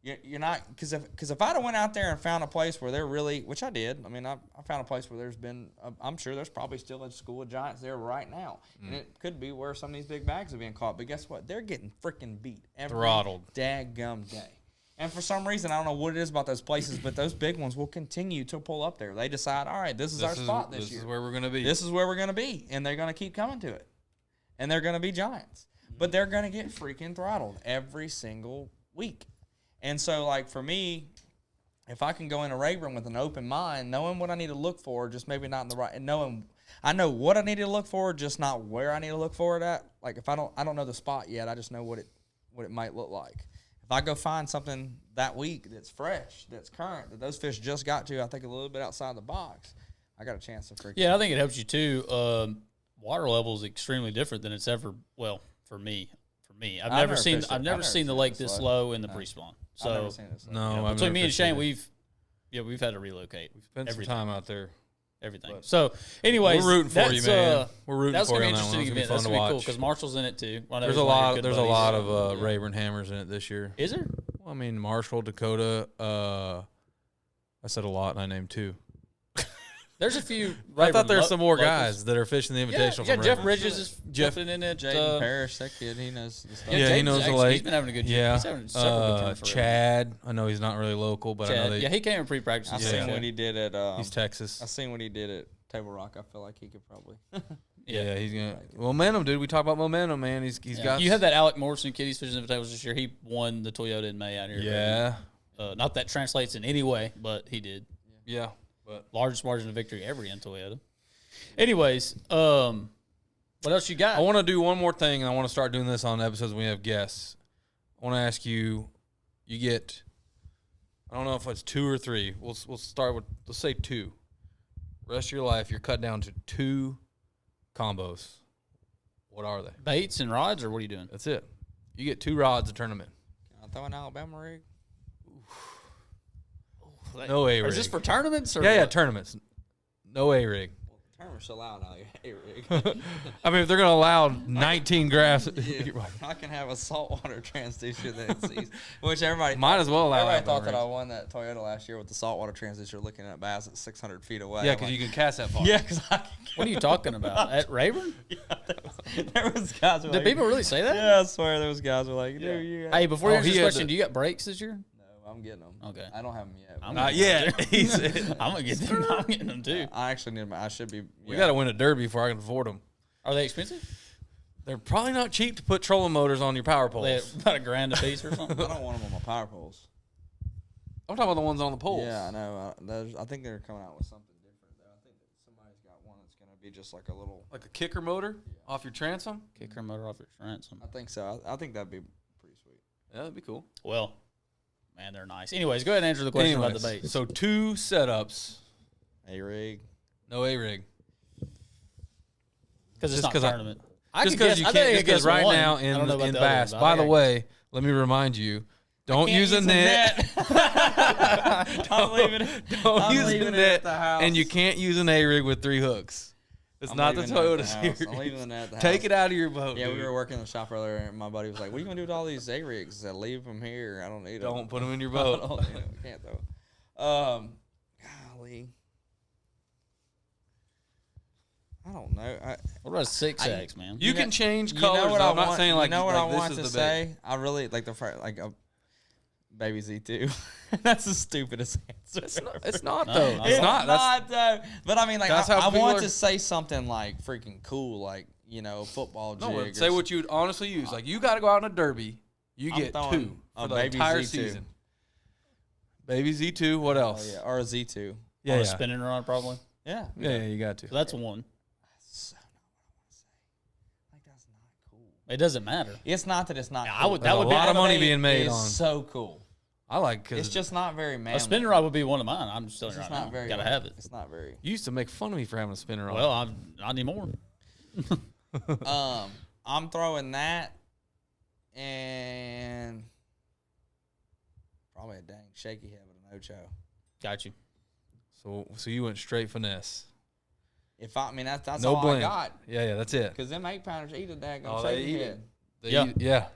you're not, because if I'd have went out there and found a place where they're really, which I did, I mean, I found a place where there's been, I'm sure there's probably still a school of giants there right now. And it could be where some of these big bags are being caught. But guess what? They're getting freaking beat every Throttled. daggum day. And for some reason, I don't know what it is about those places, but those big ones will continue to pull up there. They decide, all right, this is our spot this year. This is where we're going to be. This is where we're going to be. And they're going to keep coming to it. And they're going to be giants. But they're going to get freaking throttled every single week. And so, like, for me, if I can go into Rayburn with an open mind, knowing what I need to look for, just maybe not in the right, and knowing, I know what I need to look for, just not where I need to look for it at. Like if I don't know the spot yet, I just know what it might look like. If I go find something that week that's fresh, that's current, that those fish just got to, I think a little bit outside the box, I got a chance to freaking. Yeah, I think it helps you too. Water level is extremely different than it's ever. Well, for me, I've never seen the lake this low in the pre-spawn. So between me and Shane, we've had to relocate. We've spent some time out there. Everything. So, anyways, we're rooting for you, man. We're rooting for you. That's going to be an interesting event. That's going to be cool because Marshall's in it too. There's a lot of Rayburn hammers in it this year. Is there? Well, I mean, Marshall, Dakota. I said a lot, and I named 2. There's a few. I thought there's some more guys that are fishing the invitational. Yeah, Jeff Bridges is jumping in it. Jaden Parrish, that kid, he knows the stuff. Yeah, he knows the lake. He's been having a good year. He's having several good tournaments for Chad, I know he's not really local, but I know he came in pre-practice. I seen what he did at. He's Texas. I seen what he did at Table Rock. I feel like he could probably. Yeah, he's gonna momentum, dude. We talk about momentum, man. He's got. You had that Alec Morrison kid. He's fishing invitationals this year. He won the Toyota in May out here. Yeah. Not that translates in any way, but he did. Yeah. But largest margin of victory ever in Toyota. Anyways, what else you got? I want to do one more thing, and I want to start doing this on episodes when we have guests. I want to ask you. You get. I don't know if it's 2 or 3. We'll start with, let's say 2. Rest of your life, you're cut down to 2 combos. What are they? Baits and rods, or what are you doing? That's it. You get 2 rods a tournament. Can I throw an Alabama rig? No A rig. Is this for tournaments? Or yeah, tournaments. No A rig. Well, the tournaments allow an A rig. I mean, if they're going to allow 19 graphs, I can have a saltwater transducer that sees, which everybody might as well allow. Everybody thought that I won that Toyota last year with the saltwater transducer, looking at bass at 600 feet away. Yeah, because you can cast that far. Yeah, because what are you talking about? At Rayburn? Yeah, there was guys. Who Did people really say that? Yeah, I swear there was guys who were like, dude, you Hey, before you answer this question, do you got brakes this year? I'm getting them. Okay. I don't have them yet. Not yet. I'm gonna get them. I'm getting them too. I actually need them. I should be. We got to win a derby before I can afford them. Are they expensive? They're probably not cheap to put trolling motors on your power poles. About $1,000 a piece or something. I don't want them on my power poles. I'm talking about the ones on the poles. Yeah, I know. I think they're coming out with something different. Though. I think that somebody's got one that's going to be just like a little, like a kicker motor off your transom. Kicker motor off your transom. I think so. I think that'd be pretty sweet. Yeah, that'd be cool. Well. Man, they're nice. Anyways, go ahead and answer the question about the bait. So 2 setups. A rig. No A rig. Because it's not a tournament. Just because you can't. Because right now in bass. By the way, let me remind you. Don't use a net. I'm leaving it. Don't use a net. And you can't use an A rig with 3 hooks. It's not the Toyota Series. I'm leaving the net at the house. Take it out of your boat. Yeah, we were working in the shop earlier, and my buddy was like, "What are you gonna do with all these A rigs?" I said, "Leave them here. I don't need them. Don't put them in your boat. I can't throw them." Golly, I don't know. What about a 6X, man? You can change colors. I'm not saying like. You know what I want to say? I really like a Baby Z2. That's the stupidest answer. It's not though. It's not though. But I mean, like, I want to say something like freaking cool, like, you know, football jig. No, say what you'd honestly use. Like, you got to go out in a derby. You get 2 for the entire season. Baby Z2. What else? Oh, yeah, or a Z2. Yeah, a spinning rod probably. Yeah. Yeah, you got to. So that's one. That's so not what I want to say. Like, that's not cool. It doesn't matter. It's not that it's not. Cool. That would be a lot of money being made on. So cool. I like because it's just not very manly. A spinning rod would be one of mine. I'm just telling you right now. Very gotta have it. It's not very. You used to make fun of me for having a spinner rod. Well, not anymore. I'm throwing that and probably a dang shaky head with an Ocho. Got you. So you went straight finesse. If I mean that's no all blend. I got. Yeah, that's it. Because them 8-pounders eat a daggone shaky head. Yeah.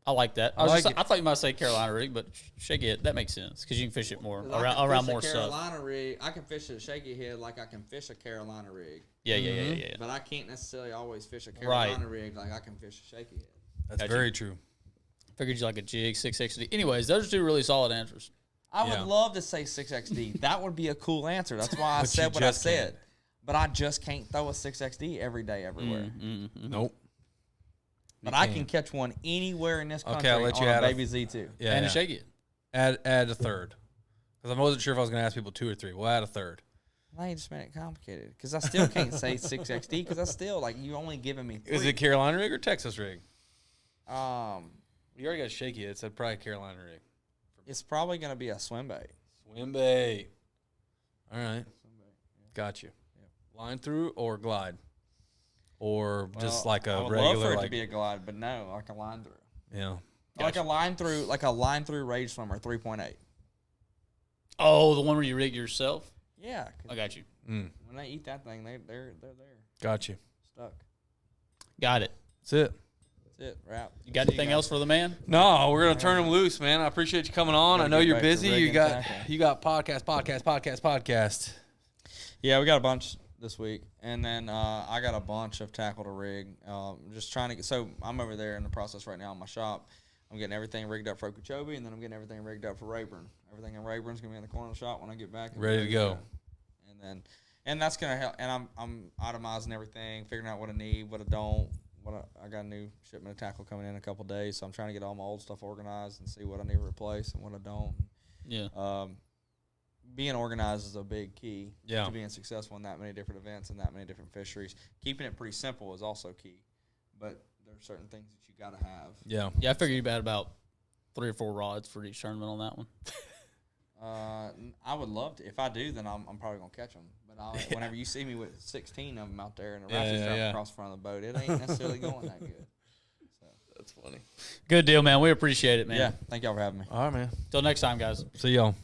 I like that. I thought you might say Carolina rig, but shaky head, that makes sense because you can fish it more around more stuff. Carolina rig, I can fish a shaky head like I can fish a Carolina rig. Yeah. But I can't necessarily always fish a Carolina rig like I can fish a shaky head. That's very true. Figured you like a jig 6XD. Anyways, those are 2 really solid answers. I would love to say 6XD. That would be a cool answer. That's why I said what I said. But I just can't throw a 6XD every day everywhere. Nope. But I can catch one anywhere in this country I'll let you on add a Baby Z2. Yeah, and a shaky it. Add a third. Because I wasn't sure if I was going to ask people 2 or 3. We'll add a third. Now you just made it complicated because I still can't say 6XD because I still like you only giving me 3. Is it Carolina rig or Texas rig? You You already got shaky. It said probably Carolina rig. It's probably gonna be a swim bait. Swim bait. All right. Got you. Yeah. Line through or glide, or just like a I would regular. love for it like, to be a glide, but no, like a line through. yeah. Like a line through rage swimmer 3.8. Oh, the one where you rig yourself? Yeah, I got you. when they eat that thing, they're there. Got you. Stuck. Got it. That's it. That's it. Wrap. You got anything else for the man? No, we're gonna turn him loose, man. I appreciate you coming on. I know get you're back to busy. rigging You got tackle. podcast. Yeah, we got a bunch this week, and then I got a bunch of tackle to rig. Just trying to get. So I'm over there in the process right now in my shop. I'm getting everything rigged up for Okeechobee, and then I'm getting everything rigged up for Rayburn. Everything in Rayburn's gonna be in the corner of the shop when I get back. Ready to go. And that's gonna help. And I'm itemizing everything, figuring out what I need, what I don't. I got a new shipment of tackle coming in a couple days, so I'm trying to get all my old stuff organized and see what I need to replace and what I don't. Yeah. Being organized is a big key Yeah. to being successful in that many different events and that many different fisheries. Keeping it pretty simple is also key, but there are certain things that you got to have. Yeah. Yeah, I figured you had about 3 or 4 rods for each tournament on that one. I would love to. If I do, then I'm probably gonna catch them. But whenever you see me with 16 of them out there and a ratchet strap across the front of the boat, it ain't necessarily going that good. So. That's funny. Good deal, man. We appreciate it, man. Yeah, thank y'all for having me. All right, man. Till next time, guys. See y'all.